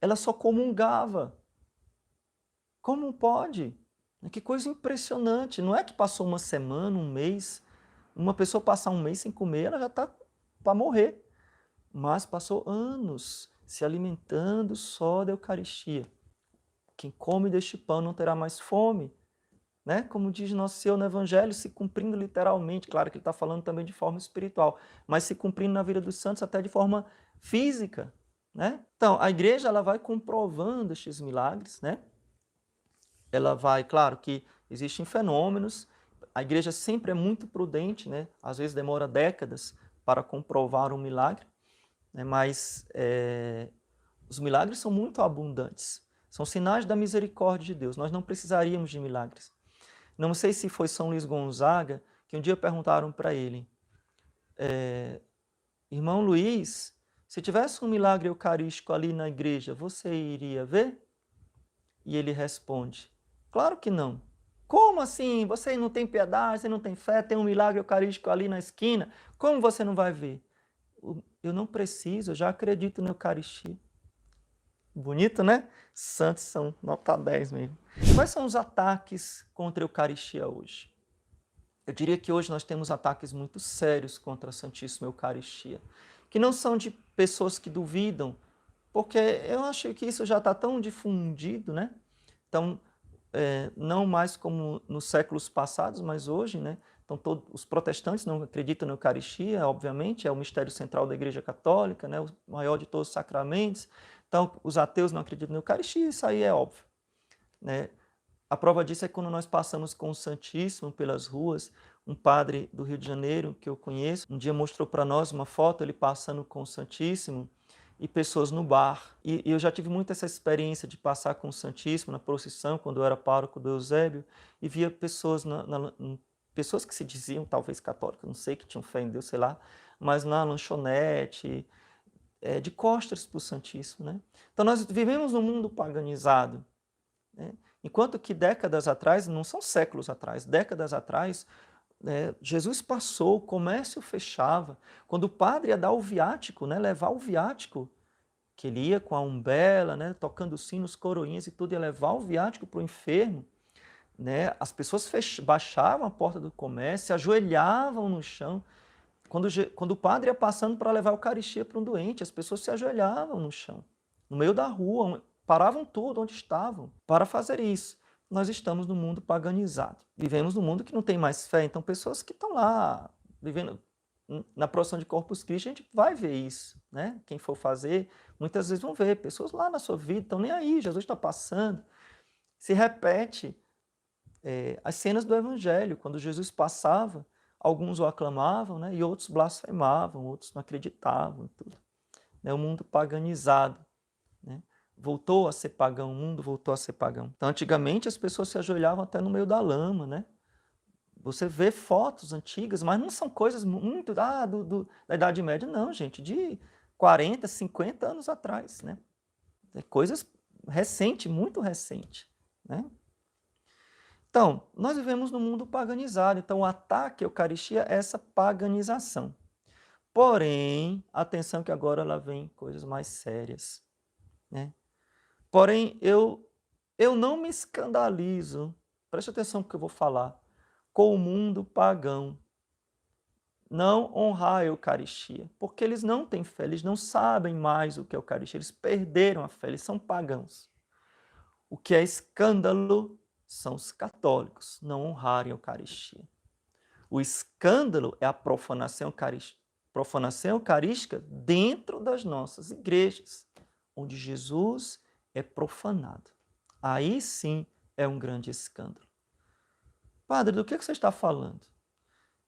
ela só comungava. Como pode? Que coisa impressionante. Não é que passou uma semana, um mês, uma pessoa passar um mês sem comer, ela já está para morrer. Mas passou anos se alimentando só da Eucaristia. Quem come deste pão não terá mais fome. Como diz Nosso Senhor no Evangelho, se cumprindo literalmente, claro que ele está falando também de forma espiritual, mas se cumprindo na vida dos santos até de forma física. Então, a igreja ela vai comprovando estes milagres, Ela vai, claro que existem fenômenos, a igreja sempre é muito prudente, Às vezes demora décadas para comprovar um milagre, mas os milagres são muito abundantes, são sinais da misericórdia de Deus, nós não precisaríamos de milagres. Não sei se foi São Luís Gonzaga, que um dia perguntaram para ele, irmão Luís, se tivesse um milagre eucarístico ali na igreja, você iria ver? E ele responde, claro que não. Como assim? Você não tem piedade, você não tem fé, tem um milagre eucarístico ali na esquina, como você não vai ver? Eu não preciso, eu já acredito na Eucaristia. Bonito, né? Santos são nota 10 mesmo. Quais são os ataques contra a Eucaristia hoje? Eu diria que hoje nós temos ataques muito sérios contra a Santíssima Eucaristia, que não são de pessoas que duvidam, porque eu acho que isso já está tão difundido, né? Então, não mais como nos séculos passados, mas hoje, né? Então, os protestantes não acreditam na Eucaristia, obviamente, é o mistério central da Igreja Católica, né? O maior de todos os sacramentos. Então, os ateus não acreditam na Eucaristia, isso aí é óbvio, né? A prova disso é quando nós passamos com o Santíssimo pelas ruas. Um padre do Rio de Janeiro que eu conheço, um dia mostrou para nós uma foto, ele passando com o Santíssimo e pessoas no bar. E eu já tive muito essa experiência de passar com o Santíssimo na procissão, quando eu era pároco do Eusébio, e via pessoas, pessoas que se diziam talvez católicas, não sei, que tinham fé em Deus, sei lá, mas na lanchonete, de costas para o Santíssimo, né? Então nós vivemos num mundo paganizado, né? Enquanto que décadas atrás, não são séculos atrás, décadas atrás, Jesus passou, o comércio fechava. Quando o padre ia dar o viático, né, levar o viático, que ele ia com a umbela, né, tocando sinos, coroinhas e tudo, ia levar o viático para o enfermo, né, as pessoas baixavam a porta do comércio, se ajoelhavam no chão. Quando o padre ia passando para levar a Eucaristia para um doente, as pessoas se ajoelhavam no chão, no meio da rua, paravam tudo onde estavam para fazer isso. Nós estamos no mundo paganizado. Vivemos num mundo que não tem mais fé. Então, pessoas que estão lá vivendo na procissão de Corpus Christi, a gente vai ver isso, né? Quem for fazer, muitas vezes vão ver pessoas lá na sua vida, estão nem aí, Jesus está passando. Se repete as cenas do Evangelho, quando Jesus passava, alguns o aclamavam, né? E outros blasfemavam, outros não acreditavam e tudo. O mundo paganizado, né? Voltou a ser pagão, o mundo voltou a ser pagão. Então, antigamente, as pessoas se ajoelhavam até no meio da lama, né? Você vê fotos antigas, mas não são coisas muito da Idade Média, não, gente, de 40, 50 anos atrás, né? Coisas recentes, muito recentes, né? Então, nós vivemos num mundo paganizado, então o ataque à Eucaristia é essa paganização. Porém, atenção que agora ela vem coisas mais sérias, né? Porém, eu não me escandalizo, preste atenção no que eu vou falar, com o mundo pagão. Não honrar a Eucaristia, porque eles não têm fé, eles não sabem mais o que é a Eucaristia, eles perderam a fé, eles são pagãos. O que é escândalo são os católicos não honrarem a Eucaristia. O escândalo é a profanação eucarística dentro das nossas igrejas, onde Jesus é profanado. Aí sim é um grande escândalo. Padre, do que você está falando?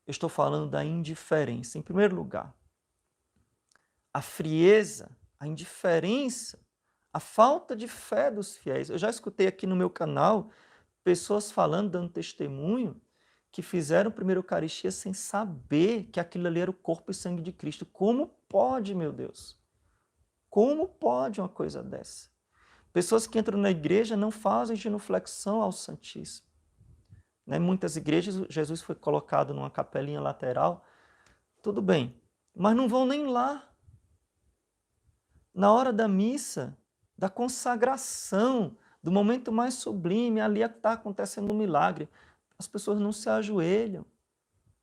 Eu estou falando da indiferença, em primeiro lugar. A frieza, a indiferença, a falta de fé dos fiéis. Eu já escutei aqui no meu canal pessoas falando, dando testemunho, que fizeram a primeira Eucaristia sem saber que aquilo ali era o corpo e sangue de Cristo. Como pode, meu Deus? Como pode uma coisa dessa? Pessoas que entram na igreja não fazem genuflexão ao Santíssimo. Em muitas igrejas, Jesus foi colocado numa capelinha lateral, tudo bem, mas não vão nem lá. Na hora da missa, da consagração, do momento mais sublime, ali está acontecendo um milagre. As pessoas não se ajoelham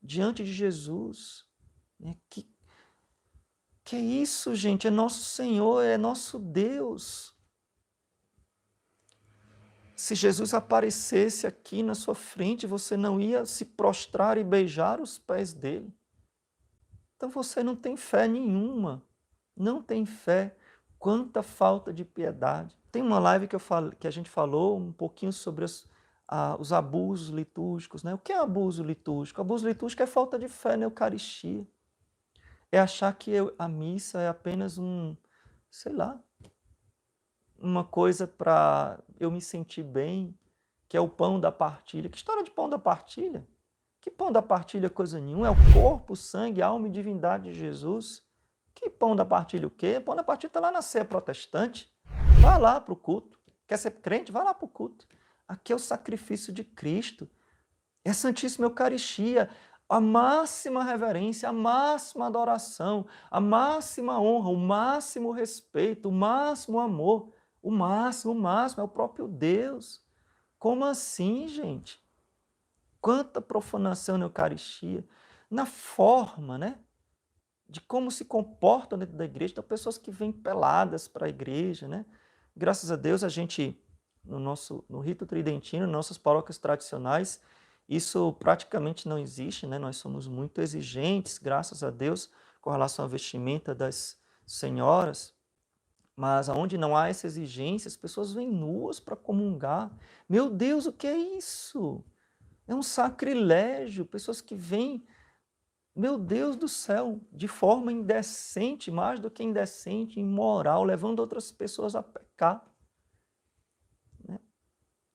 diante de Jesus. Que é isso, gente? É nosso Senhor, é nosso Deus. Se Jesus aparecesse aqui na sua frente, você não ia se prostrar e beijar os pés dele. Então você não tem fé nenhuma. Não tem fé. Quanta falta de piedade. Tem uma live que a gente falou um pouquinho sobre os abusos litúrgicos, né? O que é abuso litúrgico? Abuso litúrgico é falta de fé na Eucaristia. É achar que a missa é apenas uma coisa para eu me sentir bem, que é o pão da partilha. Que história de pão da partilha? Que pão da partilha coisa nenhuma? É o corpo, sangue, alma e divindade de Jesus. Que pão da partilha o quê? Pão da partilha está lá na ceia protestante. Vá lá para o culto. Quer ser crente? Vá lá para o culto. Aqui é o sacrifício de Cristo. É a Santíssima Eucaristia. A máxima reverência, a máxima adoração, a máxima honra, o máximo respeito, o máximo amor O máximo é o próprio Deus. Como assim, gente? Quanta profanação na Eucaristia, na forma, né? De como se comportam dentro da igreja. Então, pessoas que vêm peladas para a igreja, né? Graças a Deus, a gente, no rito tridentino, nossas paróquias tradicionais, isso praticamente não existe, né? Nós somos muito exigentes, graças a Deus, com relação à vestimenta das senhoras, mas onde não há essa exigência, as pessoas vêm nuas para comungar. Meu Deus, o que é isso? É um sacrilégio, pessoas que vêm, meu Deus do céu, de forma indecente, mais do que indecente, imoral, levando outras pessoas a pecar. Né?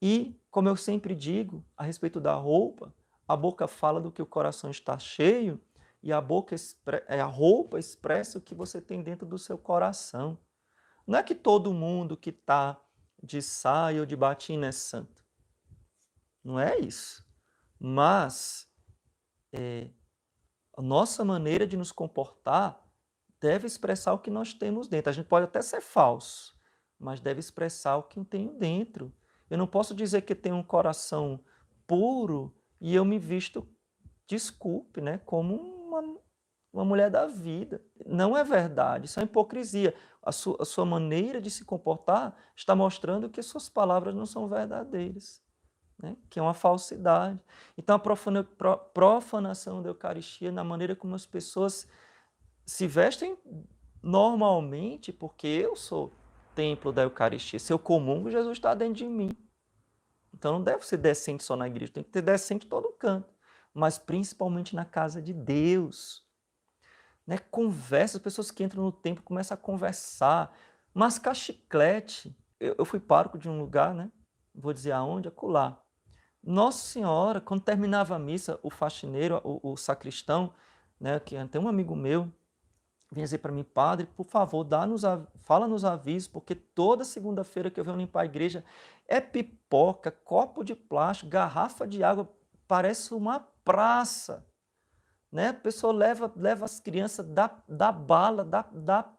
E, como eu sempre digo, a respeito da roupa, a boca fala do que o coração está cheio e a roupa expressa o que você tem dentro do seu coração. Não é que todo mundo que está de saia ou de batina é santo. Não é isso. Mas a nossa maneira de nos comportar deve expressar o que nós temos dentro. A gente pode até ser falso, mas deve expressar o que eu tenho dentro. Eu não posso dizer que tenho um coração puro e eu me visto, desculpe, né, como uma mulher da vida. Não é verdade, isso é hipocrisia. A sua maneira de se comportar está mostrando que suas palavras não são verdadeiras, né? Que é uma falsidade. Então, a profanação da Eucaristia, na maneira como as pessoas se vestem normalmente, porque eu sou templo da Eucaristia. Se eu comungo, Jesus está dentro de mim. Então, não deve ser decente só na igreja, tem que ter decente em todo canto, mas principalmente na casa de Deus. Né? Conversa, as pessoas que entram no templo começam a conversar, mascar chiclete. Eu fui pároco de um lugar, né? Vou dizer aonde, acolá. Nossa Senhora, quando terminava a missa, o faxineiro, o sacristão, né, que tem um amigo meu, vinha dizer para mim, padre, por favor, fala nos avisos, porque toda segunda-feira que eu venho limpar a igreja é pipoca, copo de plástico, garrafa de água, parece uma praça. Né? A pessoa leva as crianças, dá bala, dá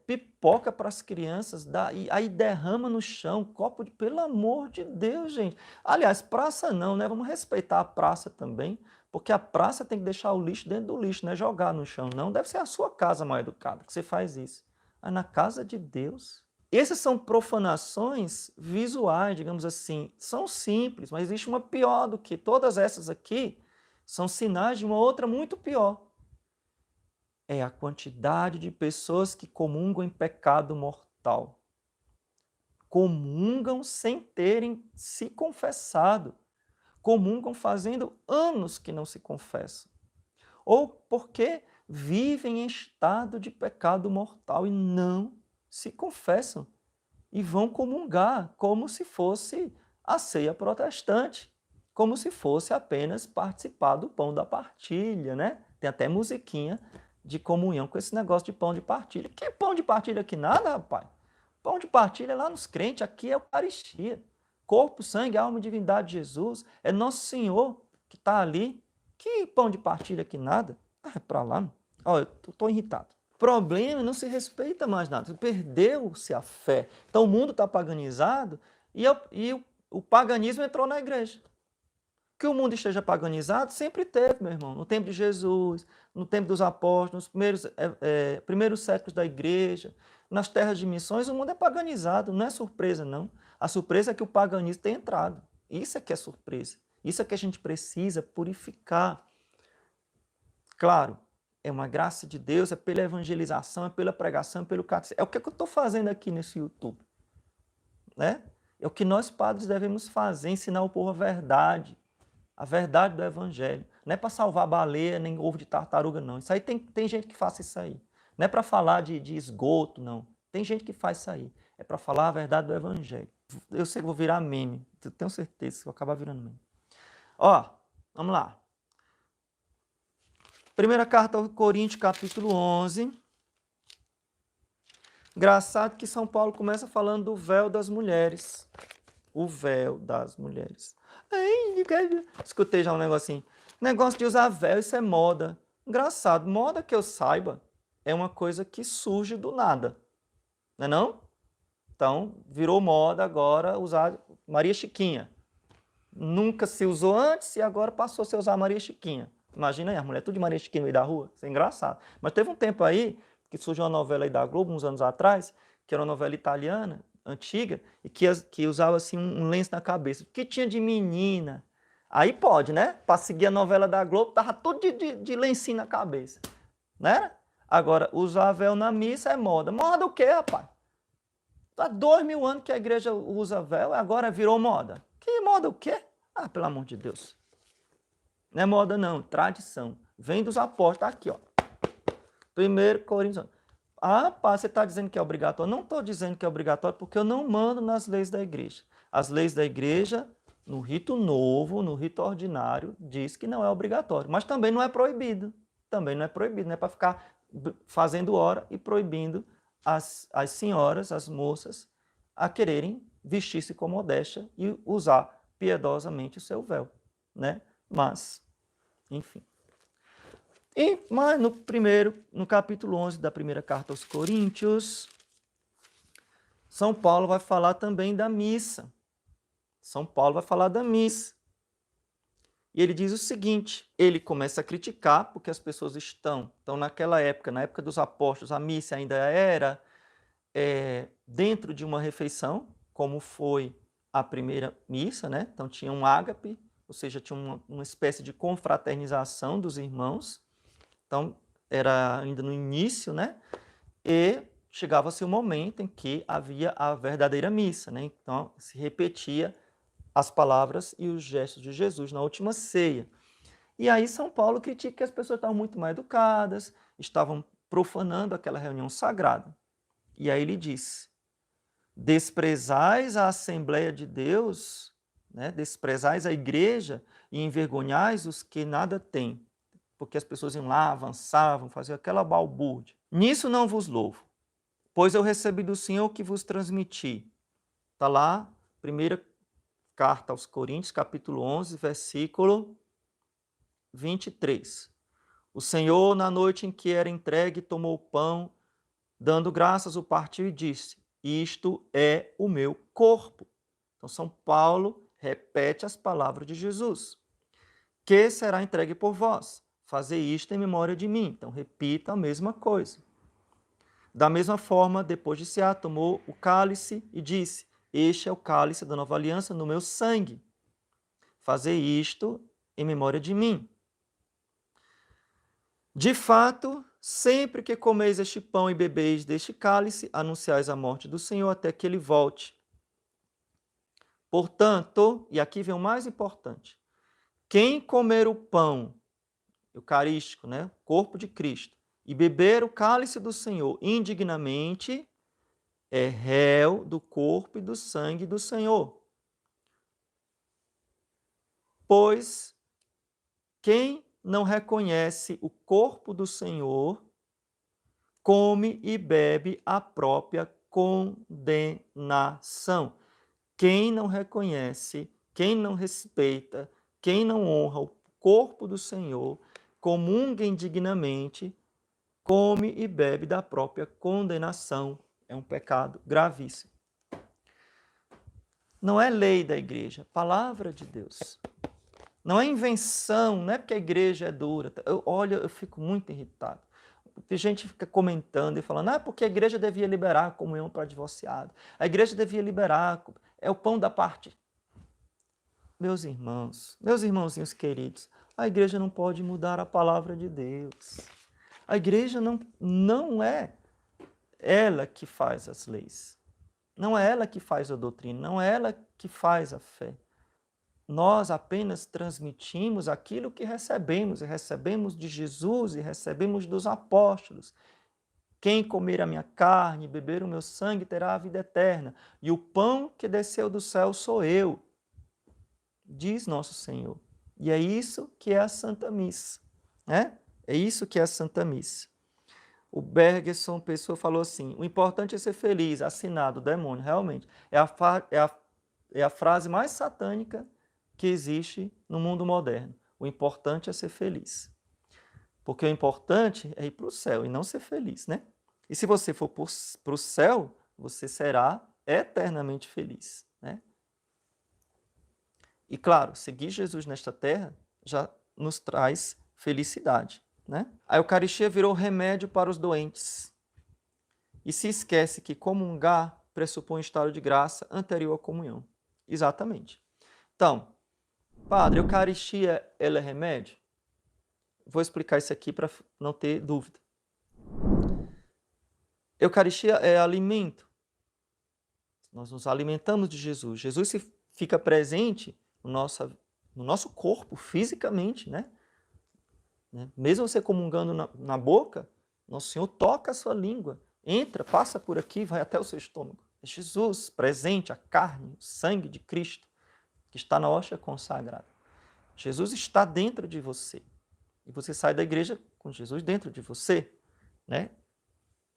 pipoca para as crianças, e aí derrama no chão, copo de... Pelo amor de Deus, gente. Aliás, praça não, né? Vamos respeitar a praça também, porque a praça tem que deixar o lixo dentro do lixo, não é jogar no chão, não. Deve ser a sua casa mal educada que você faz isso. Mas na casa de Deus... Essas são profanações visuais, digamos assim. São simples, mas existe uma pior do que todas essas aqui, são sinais de uma outra muito pior. É a quantidade de pessoas que comungam em pecado mortal. Comungam sem terem se confessado. Comungam fazendo anos que não se confessam. Ou porque vivem em estado de pecado mortal e não se confessam. E vão comungar como se fosse a ceia protestante. Como se fosse apenas participar do pão da partilha, né? Tem até musiquinha de comunhão com esse negócio de pão de partilha. Que pão de partilha aqui nada, rapaz? Pão de partilha é lá nos crentes, aqui é Eucaristia. Corpo, sangue, alma e divindade de Jesus. É Nosso Senhor que está ali. Que pão de partilha aqui nada? Ah, é para lá. Ó, eu estou irritado. O problema não se respeita mais nada. Perdeu-se a fé. Então o mundo está paganizado e o paganismo entrou na igreja. Que o mundo esteja paganizado, sempre teve, meu irmão. No tempo de Jesus, no tempo dos apóstolos, nos primeiros séculos da igreja, nas terras de missões, o mundo é paganizado. Não é surpresa, não. A surpresa é que o paganismo tem entrado. Isso é que é surpresa. Isso é que a gente precisa purificar. Claro, é uma graça de Deus, é pela evangelização, é pela pregação, é pelo catecismo. É o que eu estou fazendo aqui nesse YouTube. Né? É o que nós padres devemos fazer, ensinar o povo a verdade do evangelho. Não é para salvar baleia, nem ovo de tartaruga, não. Isso aí tem gente que faz isso aí. Não é para falar de esgoto, não. Tem gente que faz isso aí. É para falar a verdade do evangelho. Eu sei que vou virar meme. Eu tenho certeza que vou acabar virando meme. Ó, vamos lá. Primeira carta aos Coríntios, capítulo 11. Engraçado que São Paulo começa falando do véu das mulheres. O véu das mulheres. Escutei já um negocinho. Negócio de usar véu, isso é moda. Engraçado, moda que eu saiba é uma coisa que surge do nada. Não é não? Então, virou moda agora usar Maria Chiquinha. Nunca se usou antes e agora passou a se usar Maria Chiquinha. Imagina aí, a mulher tudo de Maria Chiquinha no meio da rua. Isso é engraçado. Mas teve um tempo aí que surgiu uma novela aí da Globo, uns anos atrás, que era uma novela italiana, antiga, e que usava assim um lenço na cabeça. O que tinha de menina? Aí pode, né? Para seguir a novela da Globo, tava tudo de lencinho na cabeça. Né? Agora, usar véu na missa é moda. Moda o quê, rapaz? Há 2000 anos que a igreja usa véu, agora virou moda. Que moda o quê? Ah, pelo amor de Deus. Não é moda não, tradição. Vem dos apóstolos, tá aqui, ó. 1 Coríntios. Ah, pá, você está dizendo que é obrigatório? Não estou dizendo que é obrigatório porque eu não mando nas leis da igreja. As leis da igreja, no rito novo, no rito ordinário, diz que não é obrigatório. Mas também não é proibido. Também não é proibido, não é para ficar fazendo hora e proibindo as senhoras, as moças, a quererem vestir-se com modéstia e usar piedosamente o seu véu, né? Mas, enfim. Mas no capítulo 11 da primeira carta aos Coríntios, São Paulo vai falar também da missa. São Paulo vai falar da missa. E ele diz o seguinte, ele começa a criticar, porque as pessoas estão naquela época, na época dos apóstolos, a missa ainda era dentro de uma refeição, como foi a primeira missa, né? Então tinha um ágape, ou seja, tinha uma espécie de confraternização dos irmãos. Então era ainda no início, né? E chegava-se o momento em que havia a verdadeira missa, né? Então se repetia as palavras e os gestos de Jesus na última ceia. E aí São Paulo critica que as pessoas estavam muito mal educadas, estavam profanando aquela reunião sagrada. E aí ele diz: desprezais a Assembleia de Deus, né? Desprezais a igreja e envergonhais os que nada têm, porque as pessoas iam lá, avançavam, faziam aquela balbúrdia. Nisso não vos louvo, pois eu recebi do Senhor o que vos transmiti. Está lá, primeira carta aos Coríntios, capítulo 11, versículo 23. O Senhor, na noite em que era entregue, tomou o pão, dando graças, o partiu e disse: isto é o meu corpo. Então, São Paulo repete as palavras de Jesus, que será entregue por vós. Fazei isto em memória de mim. Então, repita a mesma coisa. Da mesma forma, depois de cear, tomou o cálice e disse: este é o cálice da nova aliança no meu sangue. Fazei isto em memória de mim. De fato, sempre que comeis este pão e bebeis deste cálice, anunciais a morte do Senhor até que ele volte. Portanto, e aqui vem o mais importante, quem comer o pão eucarístico, né, corpo de Cristo, e beber o cálice do Senhor indignamente, é réu do corpo e do sangue do Senhor. Pois quem não reconhece o corpo do Senhor, come e bebe a própria condenação. Quem não reconhece, quem não respeita, quem não honra o corpo do Senhor, comunga indignamente, come e bebe da própria condenação. É um pecado gravíssimo. Não é lei da igreja, palavra de Deus. Não é invenção, não é porque a igreja é dura. Eu fico muito irritado. Tem gente que fica comentando e falando, porque a igreja devia liberar a comunhão para divorciado. A igreja devia liberar, é o pão da parte. Meus irmãos, meus irmãozinhos queridos, a igreja não pode mudar a palavra de Deus. A igreja não é ela que faz as leis. Não é ela que faz a doutrina, não é ela que faz a fé. Nós apenas transmitimos aquilo que recebemos, e recebemos de Jesus, e recebemos dos apóstolos. Quem comer a minha carne e beber o meu sangue terá a vida eterna, e o pão que desceu do céu sou eu, diz nosso Senhor. E é isso que é a Santa Missa, né? É isso que é a Santa Missa. O Bergson Pessoa falou assim, o importante é ser feliz, assinado, demônio, realmente. É a frase mais satânica que existe no mundo moderno. O importante é ser feliz. Porque o importante é ir para o céu e não ser feliz, né? E se você for para o céu, você será eternamente feliz, né? E claro, seguir Jesus nesta terra já nos traz felicidade, né? A Eucaristia virou remédio para os doentes. E se esquece que comungar pressupõe um estado de graça anterior à comunhão. Exatamente. Então, padre, a Eucaristia ela é remédio? Vou explicar isso aqui para não ter dúvida. Eucaristia é alimento. Nós nos alimentamos de Jesus. Jesus fica presente no nosso corpo, fisicamente, né? Mesmo você comungando na boca, Nosso Senhor toca a sua língua, entra, passa por aqui, vai até o seu estômago. É Jesus presente, a carne, o sangue de Cristo, que está na hóstia consagrada. Jesus está dentro de você. E você sai da igreja com Jesus dentro de você, né?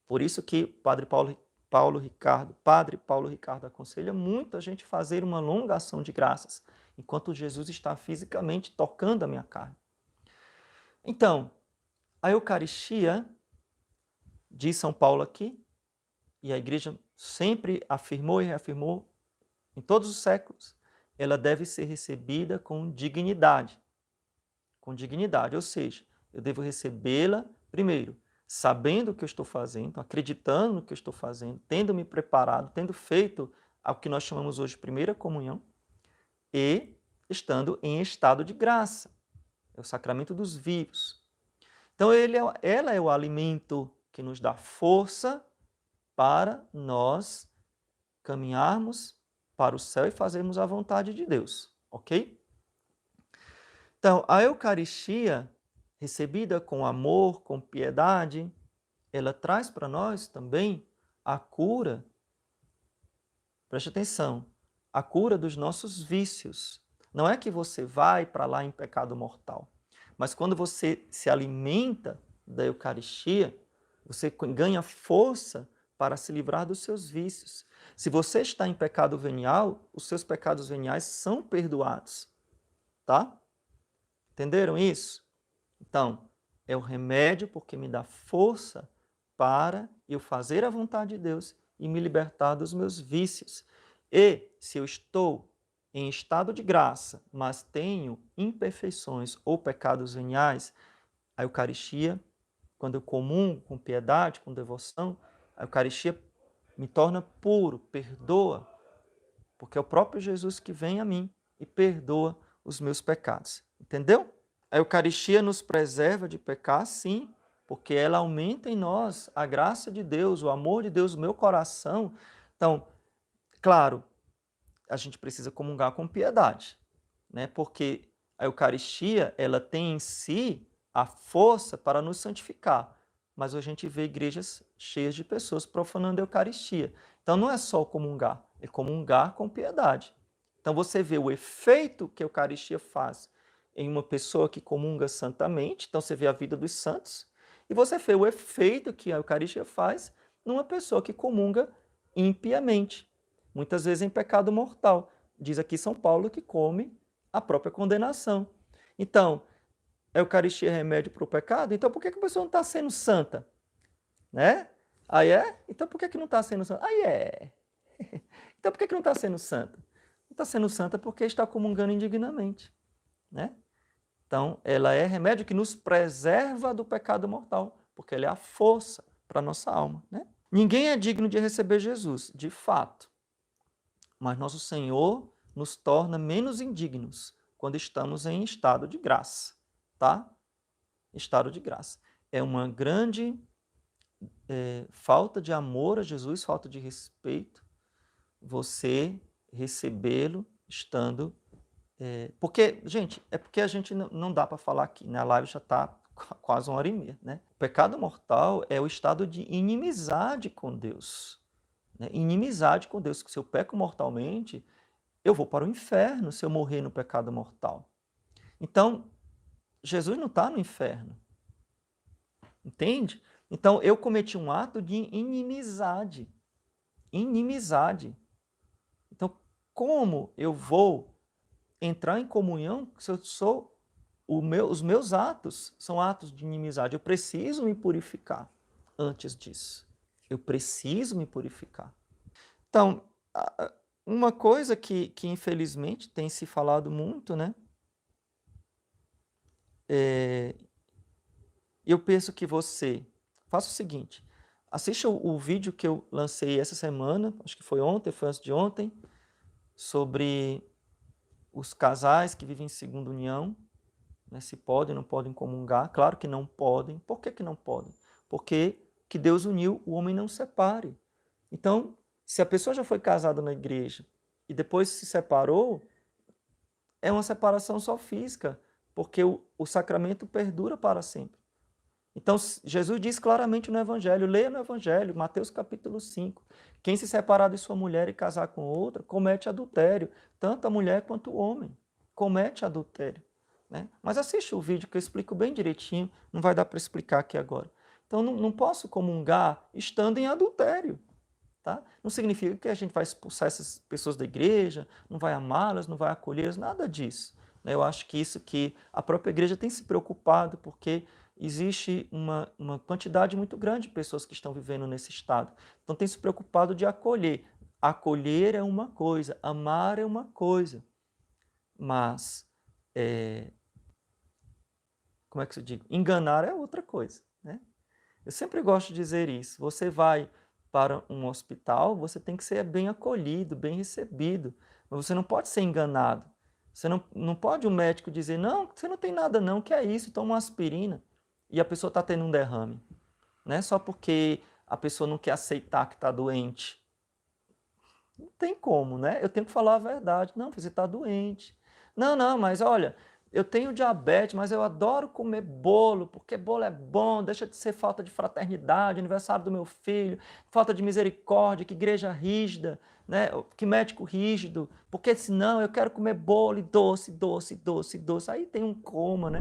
Por isso que Padre Paulo Ricardo aconselha muito a gente fazer uma longa ação de graças, enquanto Jesus está fisicamente tocando a minha carne. Então, a Eucaristia, diz São Paulo aqui, e a igreja sempre afirmou e reafirmou em todos os séculos, ela deve ser recebida com dignidade. Com dignidade, ou seja, eu devo recebê-la, primeiro, sabendo o que eu estou fazendo, acreditando no que eu estou fazendo, tendo me preparado, tendo feito o que nós chamamos hoje de primeira comunhão, e estando em estado de graça. É o sacramento dos vivos. Então, ela é o alimento que nos dá força para nós caminharmos para o céu e fazermos a vontade de Deus, ok? Então, a Eucaristia, recebida com amor, com piedade, ela traz para nós também a cura, preste atenção, a cura dos nossos vícios. Não é que você vai para lá em pecado mortal, mas quando você se alimenta da Eucaristia, você ganha força para se livrar dos seus vícios. Se você está em pecado venial, os seus pecados veniais são perdoados, tá? Entenderam isso? Então, é o remédio porque me dá força para eu fazer a vontade de Deus e me libertar dos meus vícios. E se eu estou em estado de graça, mas tenho imperfeições ou pecados veniais, a Eucaristia, quando eu comungo com piedade, com devoção, a Eucaristia me torna puro, perdoa, porque é o próprio Jesus que vem a mim e perdoa os meus pecados. Entendeu? A Eucaristia nos preserva de pecar, sim, porque ela aumenta em nós a graça de Deus, o amor de Deus no meu coração. Então, claro, a gente precisa comungar com piedade, né? Porque a Eucaristia, ela tem em si a força para nos santificar. Mas hoje a gente vê igrejas cheias de pessoas profanando a Eucaristia. Então não é só comungar, é comungar com piedade. Então você vê o efeito que a Eucaristia faz em uma pessoa que comunga santamente, então você vê a vida dos santos, e você vê o efeito que a Eucaristia faz numa pessoa que comunga impiamente, muitas vezes em pecado mortal. Diz aqui São Paulo que come a própria condenação. Então, a Eucaristia é remédio para o pecado? Então por que a pessoa não está sendo santa? Né? Aí é? Então por que não está sendo santa? Aí é. Então por que não está sendo santa? Não está sendo santa porque está comungando indignamente. Né? Então, ela é remédio que nos preserva do pecado mortal, porque ela é a força para a nossa alma. Né? Ninguém é digno de receber Jesus, de fato. Mas nosso Senhor nos torna menos indignos quando estamos em estado de graça. Tá? Estado de graça. É uma grande falta de amor a Jesus, falta de respeito, você recebê-lo estando... porque, gente, é porque a gente não dá para falar aqui, né? A live já está quase 1h30, né? O pecado mortal é o estado de inimizade com Deus. Né? Inimizade com Deus. Se eu peco mortalmente, eu vou para o inferno se eu morrer no pecado mortal. Então, Jesus não está no inferno. Entende? Então, eu cometi um ato de inimizade. Inimizade. Então, como eu vou entrar em comunhão se eu sou... os meus atos são atos de inimizade. Eu preciso me purificar antes disso. Eu preciso me purificar. Então, Uma coisa que infelizmente tem se falado muito, né? Eu penso que você faça o seguinte: assista o vídeo que eu lancei essa semana, acho que foi ontem, foi antes de ontem, sobre os casais que vivem em segunda união, né, se podem ou não podem comungar. Claro que não podem. Por que não podem? Porque que Deus uniu, o homem não separe. Então, se a pessoa já foi casada na igreja e depois se separou, é uma separação só física, porque o sacramento perdura para sempre. Então, Jesus diz claramente no Evangelho, leia no Evangelho, Mateus capítulo 5, quem se separar de sua mulher e casar com outra, comete adultério, tanto a mulher quanto o homem, comete adultério. Né? Mas assiste o vídeo que eu explico bem direitinho, não vai dar para explicar aqui agora. Então, não posso comungar estando em adultério. Tá? Não significa que a gente vai expulsar essas pessoas da igreja, não vai amá-las, não vai acolhê-las, nada disso. Né? Eu acho que isso que a própria igreja tem se preocupado, porque existe uma quantidade muito grande de pessoas que estão vivendo nesse estado. Então tem se preocupado de acolher. Acolher é uma coisa, amar é uma coisa. Mas, como é que se diz? Enganar é outra coisa. Né? Eu sempre gosto de dizer isso. Você vai para um hospital, você tem que ser bem acolhido, bem recebido. Mas você não pode ser enganado. Você não pode um médico dizer, não, você não tem nada não, que é isso, toma uma aspirina. E a pessoa está tendo um derrame. Não é só porque a pessoa não quer aceitar que está doente. Não tem como, né? Eu tenho que falar a verdade. Não, você está doente. Não, mas olha, eu tenho diabetes, mas eu adoro comer bolo, porque bolo é bom, deixa de ser falta de fraternidade, aniversário do meu filho, falta de misericórdia, que igreja rígida, né? Que médico rígido, porque senão eu quero comer bolo e doce, doce, doce, doce. Aí tem um coma, né?